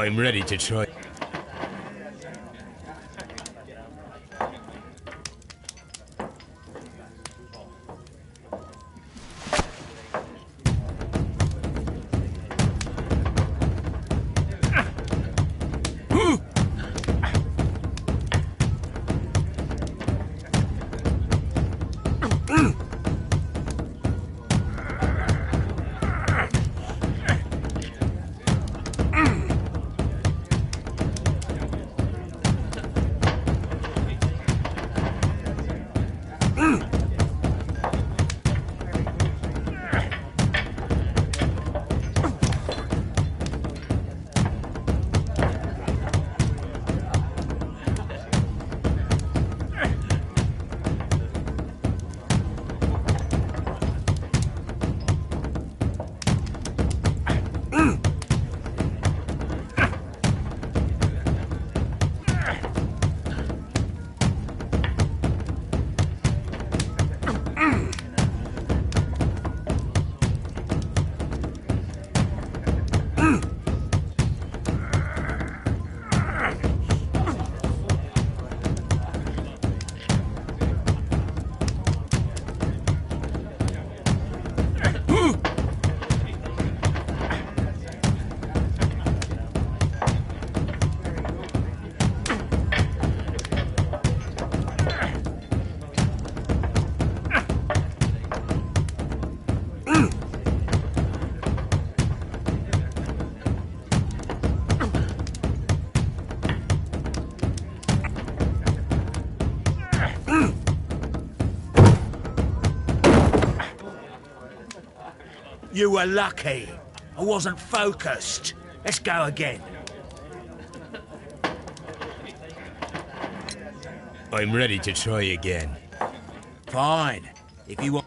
I'm ready to try. You were lucky. I wasn't focused. Let's go again. I'm ready to try again. Fine. If you want...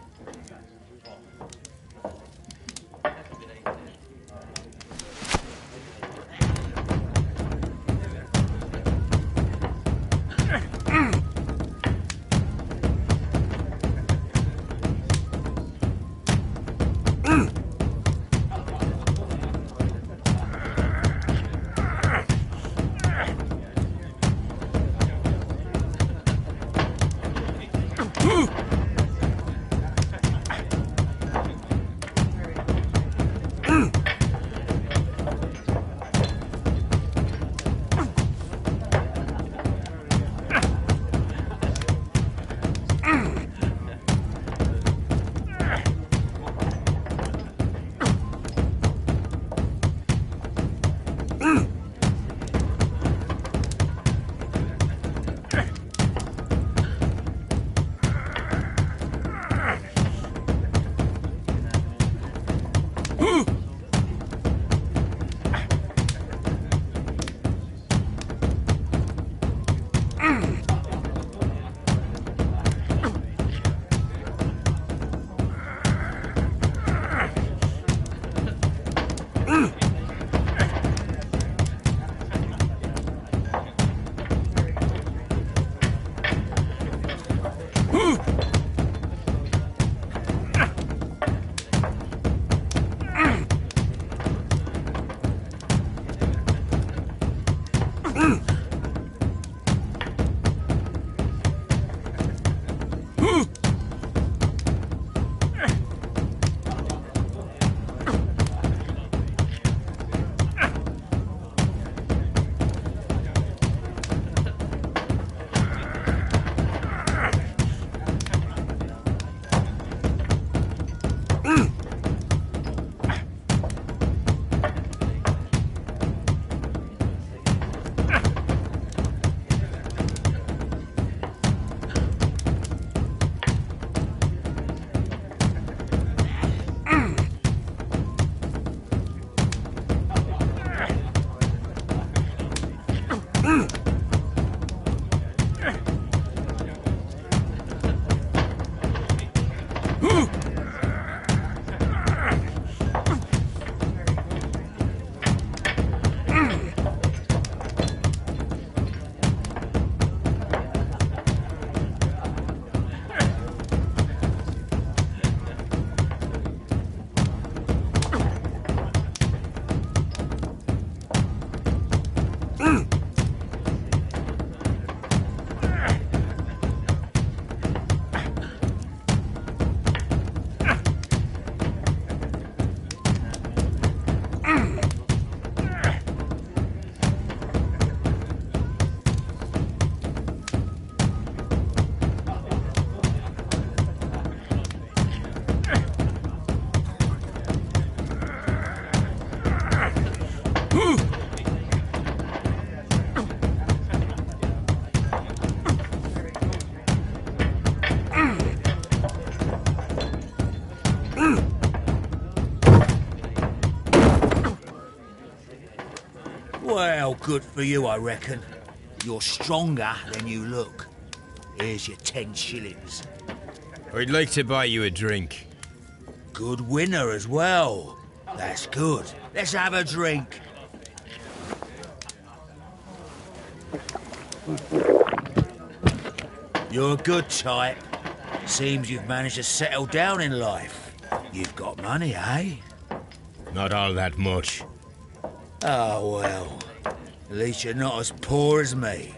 Well, good for you, I reckon. You're stronger than you look. Here's your 10 shillings. I'd like to buy you a drink. Good winner as well. That's good. Let's have a drink. You're a good type. Seems you've managed to settle down in life. You've got money, eh? Not all that much. Oh, well. At least you're not as poor as me.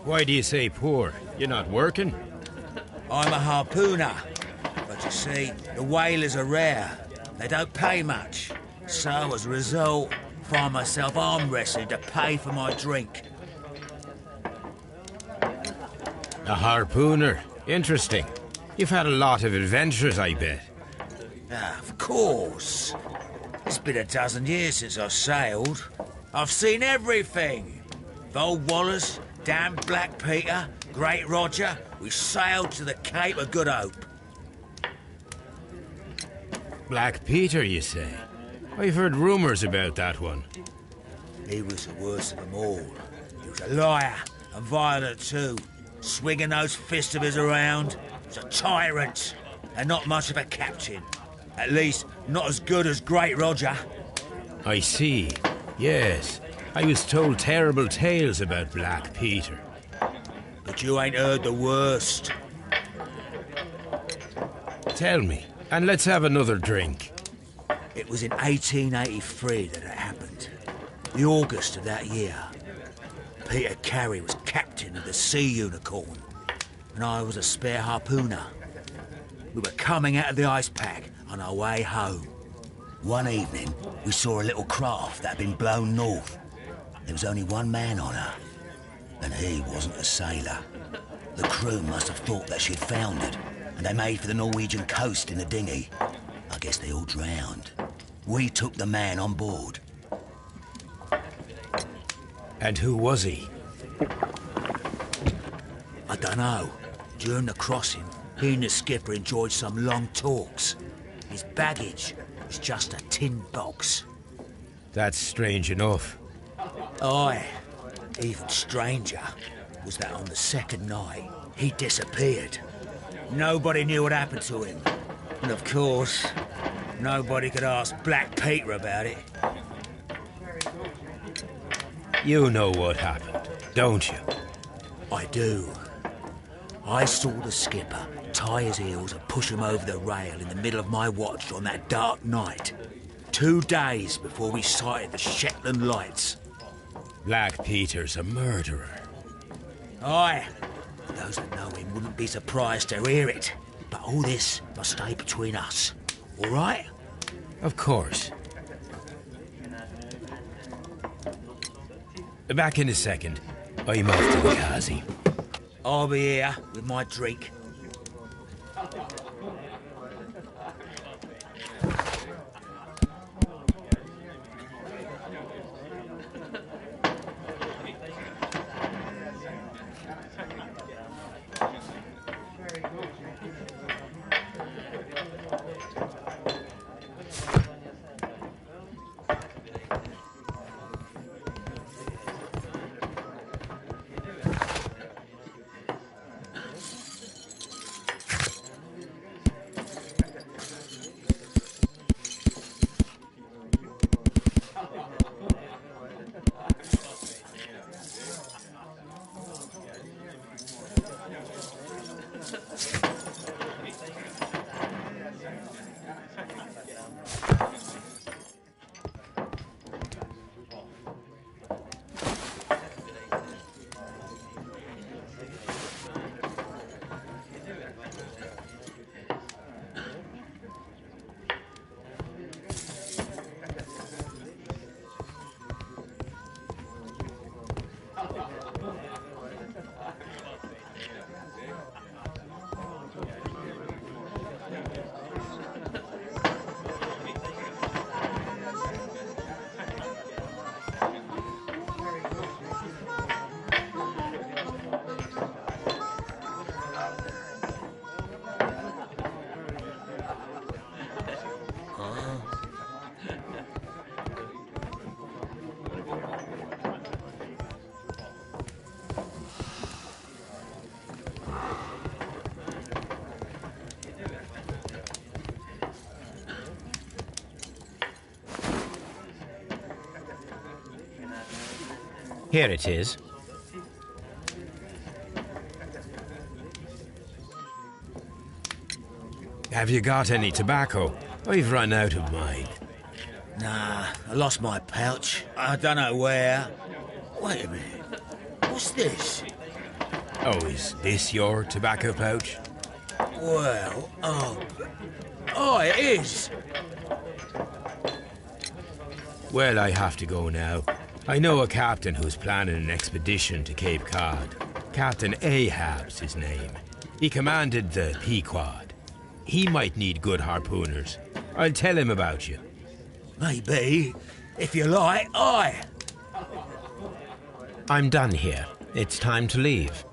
Why do you say poor? You're not working? I'm a harpooner. But you see, the whalers are rare. They don't pay much. So, as a result, I find myself arm wrestling to pay for my drink. A harpooner. Interesting. You've had a lot of adventures, I bet. Ah, of course. It's been a dozen years since I've sailed. I've seen everything. Old Wallace, damn Black Peter, Great Roger. We sailed to the Cape of Good Hope. Black Peter, you say? I've heard rumours about that one. He was the worst of them all. He was a liar, and violent too. Swinging those fists of his around. He was a tyrant, and not much of a captain. At least, not as good as Great Roger. I see. Yes. I was told terrible tales about Black Peter. But you ain't heard the worst. Tell me, and let's have another drink. It was in 1883 that it happened. The August of that year. Peter Carey was captain of the Sea Unicorn, and I was a spare harpooner. We were coming out of the ice pack on our way home. One evening, we saw a little craft that had been blown north. There was only one man on her, and he wasn't a sailor. The crew must have thought that she'd foundered, and they made for the Norwegian coast in the dinghy. I guess they all drowned. We took the man on board. And who was he? I don't know. During the crossing, he and the skipper enjoyed some long talks. His baggage was just a tin box. That's strange enough. Aye. Even stranger was that on the second night, he disappeared. Nobody knew what happened to him. And of course, nobody could ask Black Peter about it. You know what happened, don't you? I do. I saw the skipper tie his heels and push him over the rail in the middle of my watch on that dark night. 2 days before we sighted the Shetland lights. Black Peter's a murderer. Aye. Those that know him wouldn't be surprised to hear it. But all this must stay between us. All right? Of course. Back in a second. I'm off to the Kazi. I'll be here with my drink. Here it is. Have you got any tobacco? I've run out of mine. Nah, I lost my pouch. I don't know where. Wait a minute. What's this? Oh, is this your tobacco pouch? Well, oh, it is. Well, I have to go now. I know a captain who's planning an expedition to Cape Cod. Captain Ahab's his name. He commanded the Pequod. He might need good harpooners. I'll tell him about you. Maybe. If you like, aye. I'm done here. It's time to leave.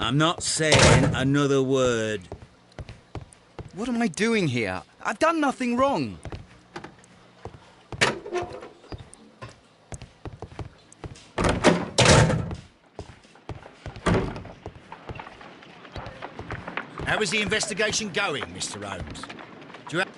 I'm not saying another word. What am I doing here? I've done nothing wrong. How is the investigation going, Mr. Holmes? Do you have...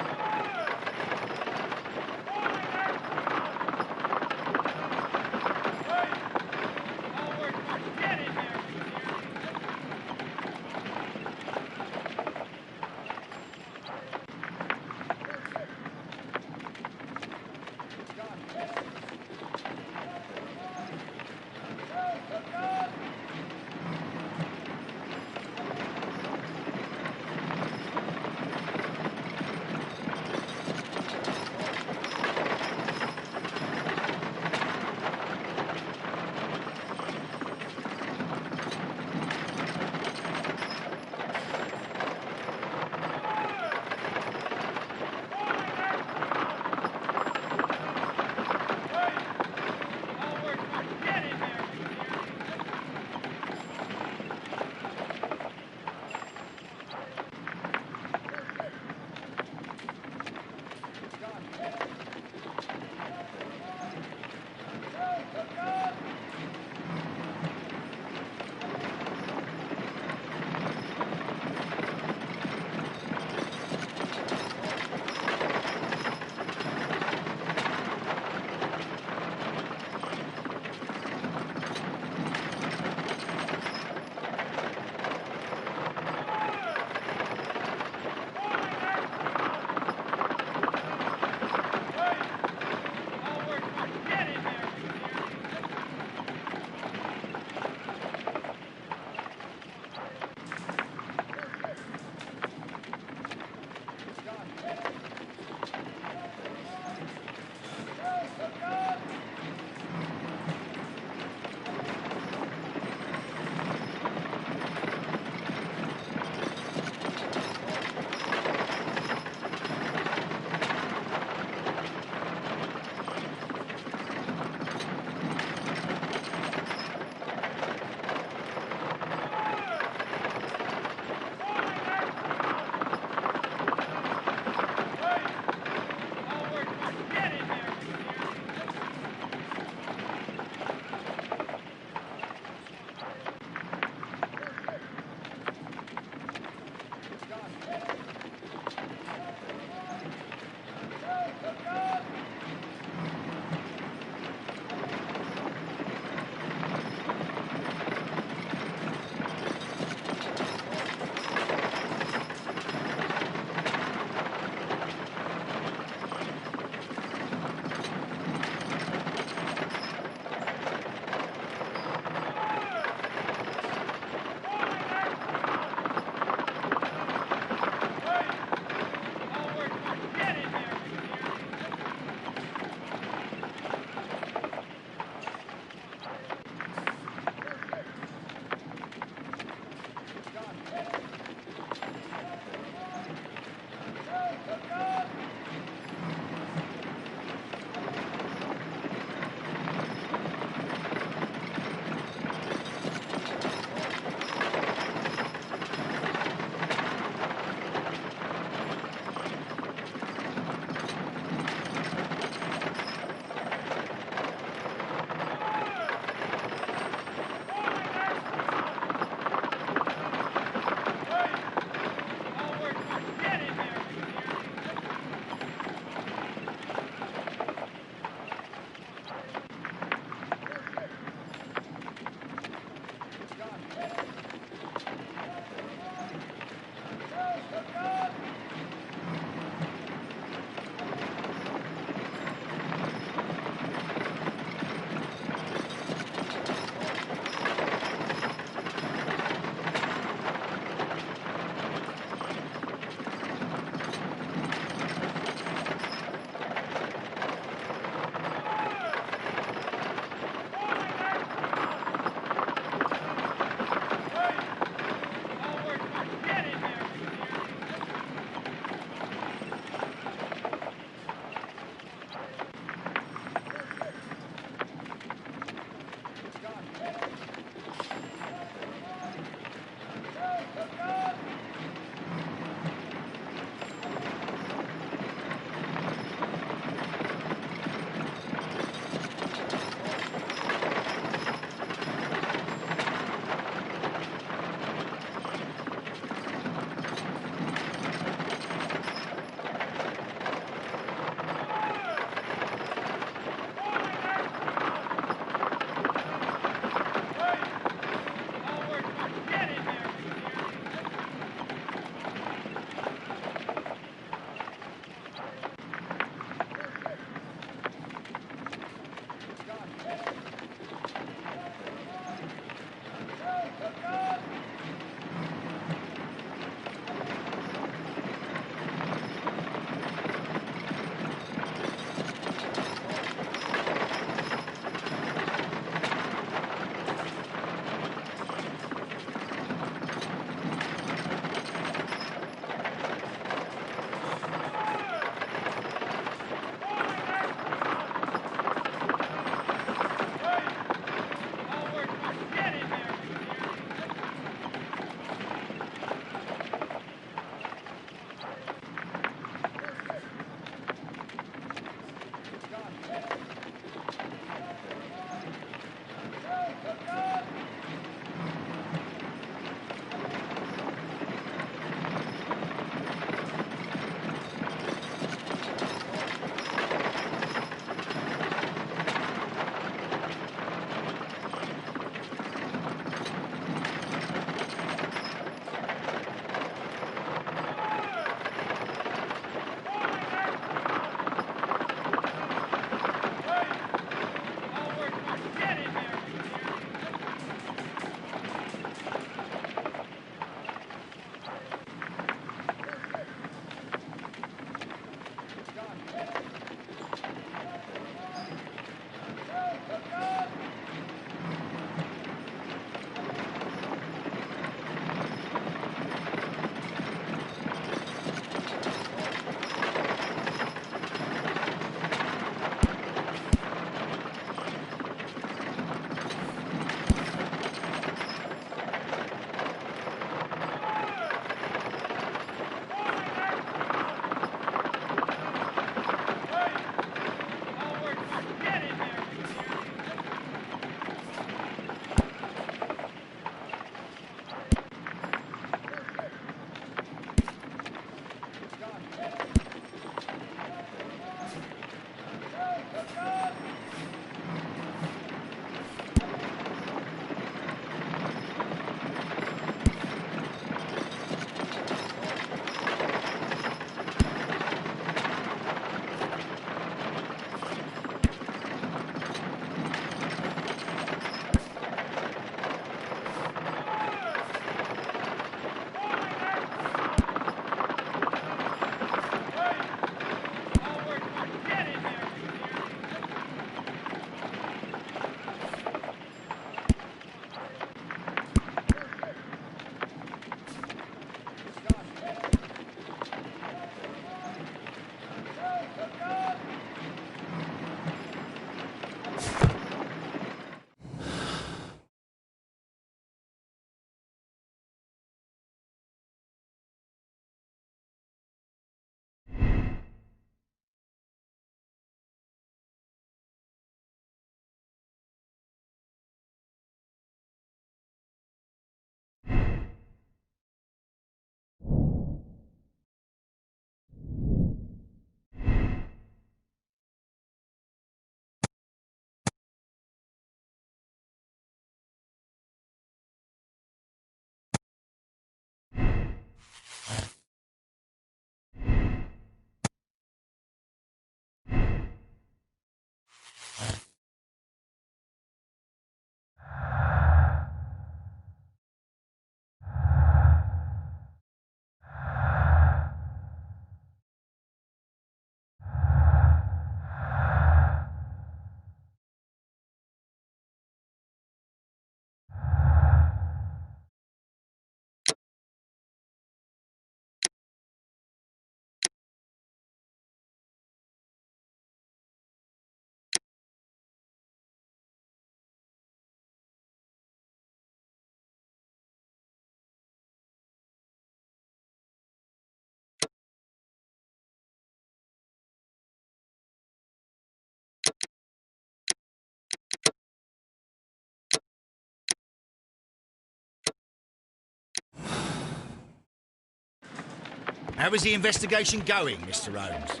How is the investigation going, Mr. Holmes?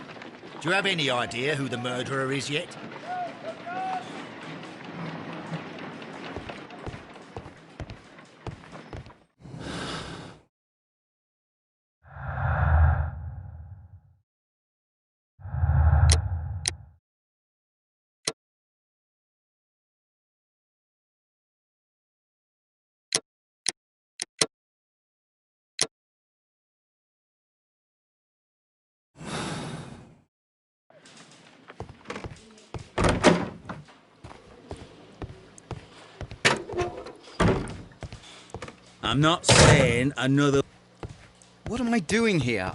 Do you have any idea who the murderer is yet? I'm not saying another... What am I doing here?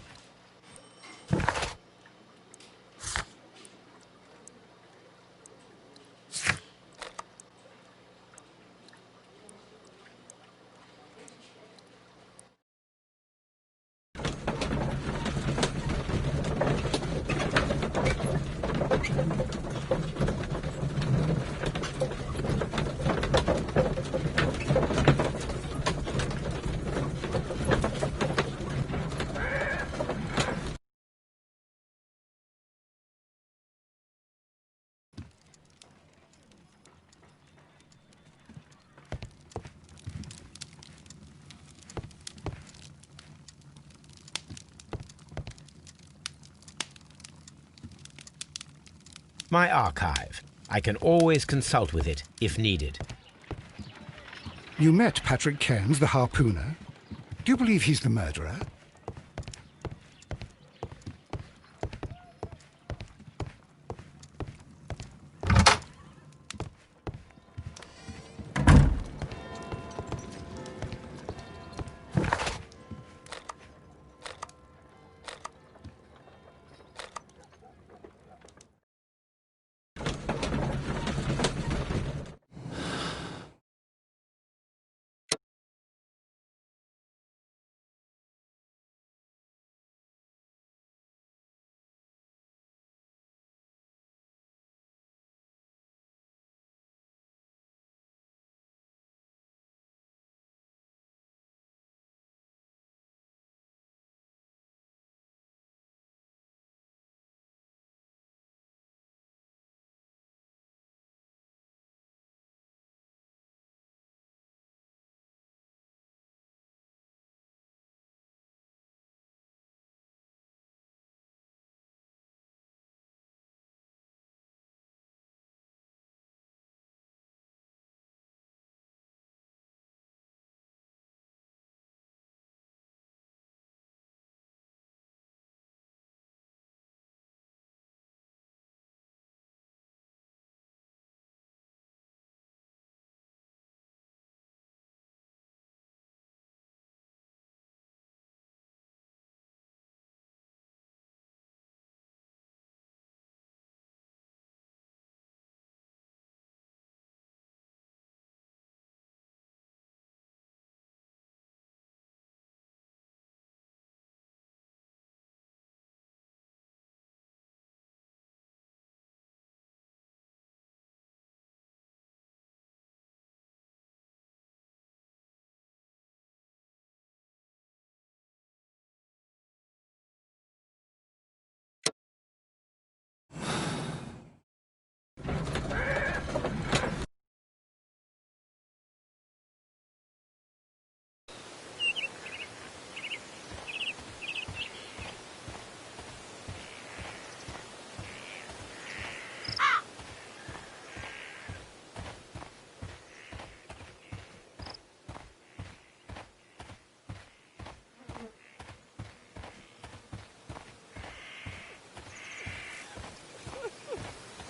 My archive. I can always consult with it, if needed. You met Patrick Cairns, the harpooner. Do you believe he's the murderer?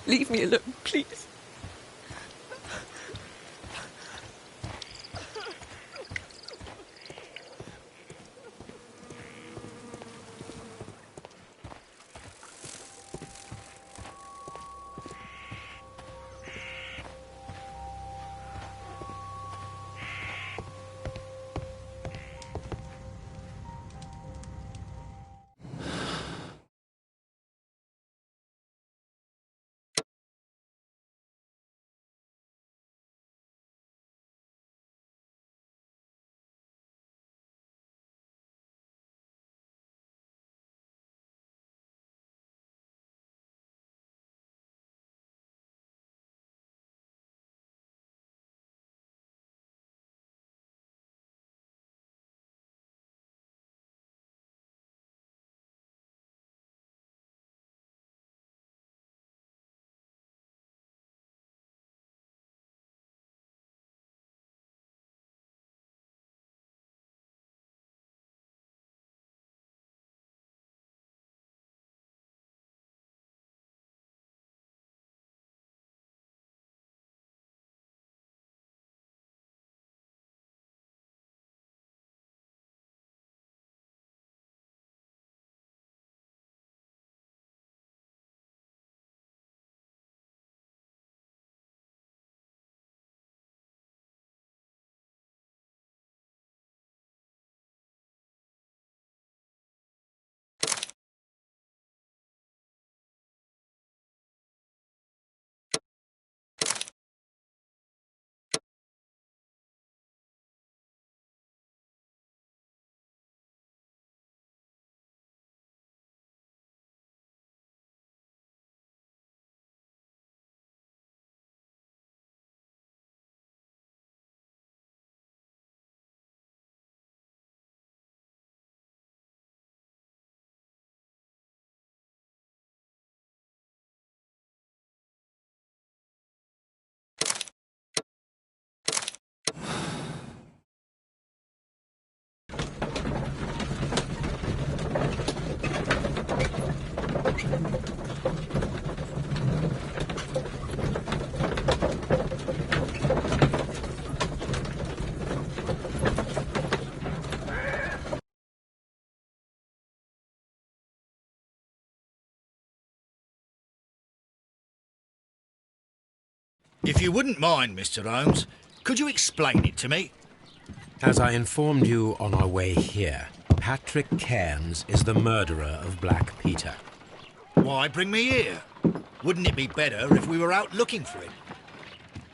Leave me alone, please. If you wouldn't mind, Mr. Holmes, could you explain it to me? As I informed you on our way here, Patrick Cairns is the murderer of Black Peter. Why bring me here? Wouldn't it be better if we were out looking for him?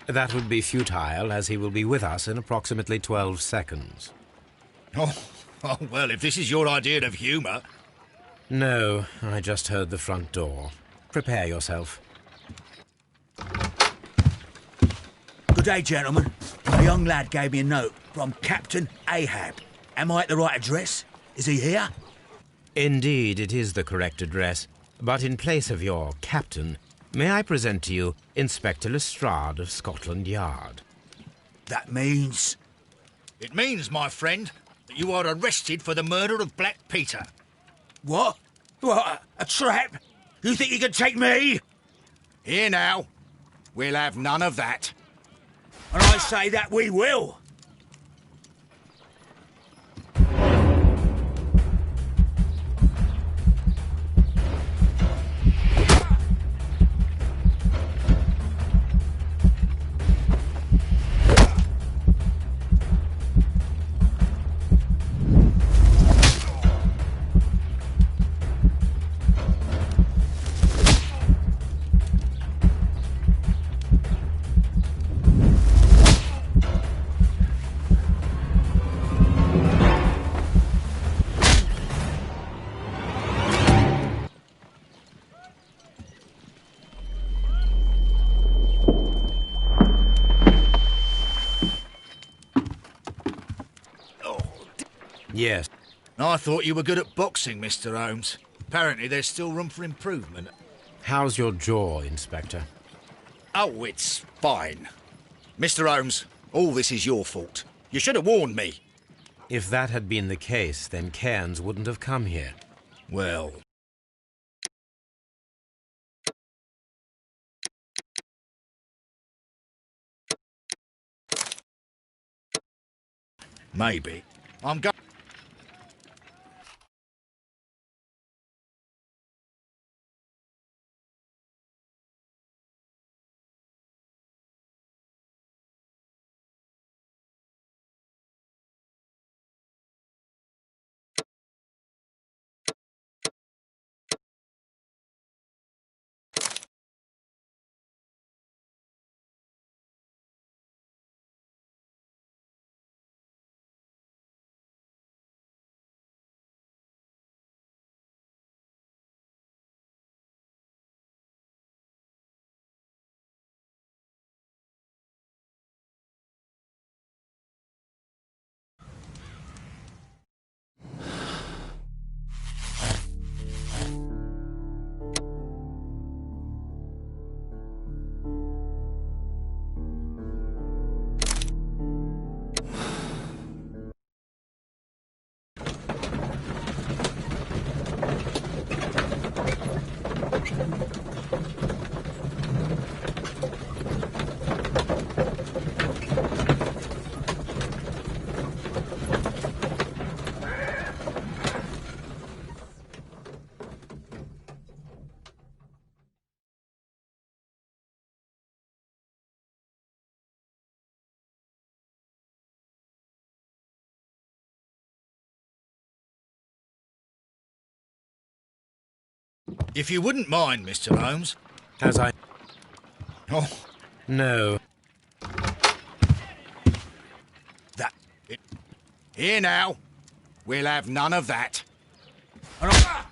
That would be futile, as he will be with us in approximately 12 seconds. Oh, well, if this is your idea of humour... No, I just heard the front door. Prepare yourself. Good day, gentlemen. A young lad gave me a note from Captain Ahab. Am I at the right address? Is he here? Indeed, it is the correct address. But in place of your captain, may I present to you Inspector Lestrade of Scotland Yard? That means... It means, my friend, that you are arrested for the murder of Black Peter. What? What? A trap? You think you can take me? Here now. We'll have none of that. And I say that we will. Yes. I thought you were good at boxing, Mr. Holmes. Apparently there's still room for improvement. How's your jaw, Inspector? Oh, it's fine. Mr. Holmes, all this is your fault. You should have warned me. If that had been the case, then Cairns wouldn't have come here. Well... maybe. I'm going... If you wouldn't mind, Mr. Holmes... As I... Oh, No. that... It... Here now. We'll have none of that. And I...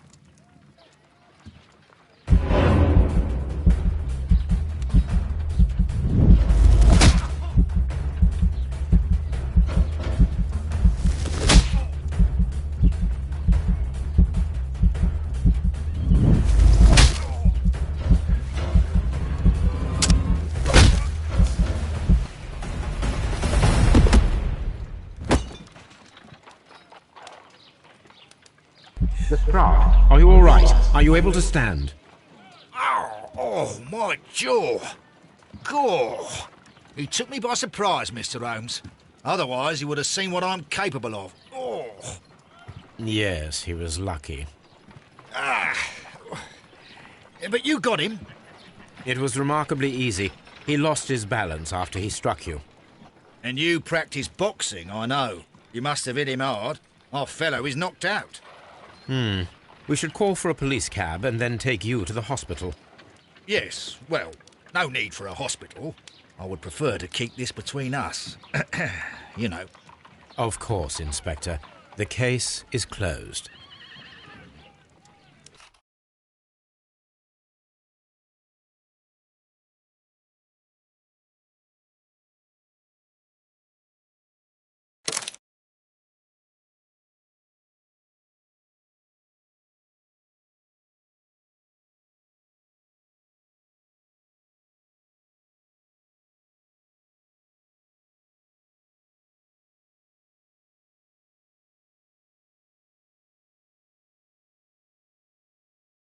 Lestrade, are you all right? Are you able to stand? Oh, my jaw. Gore. He took me by surprise, Mr. Holmes. Otherwise, he would have seen what I'm capable of. Oh. Yes, he was lucky. But you got him. It was remarkably easy. He lost his balance after he struck you. And you practice boxing, I know. You must have hit him hard. Our fellow is knocked out. We should call for a police cab and then take you to the hospital. Yes, well, no need for a hospital. I would prefer to keep this between us. You know. Of course, Inspector. The case is closed.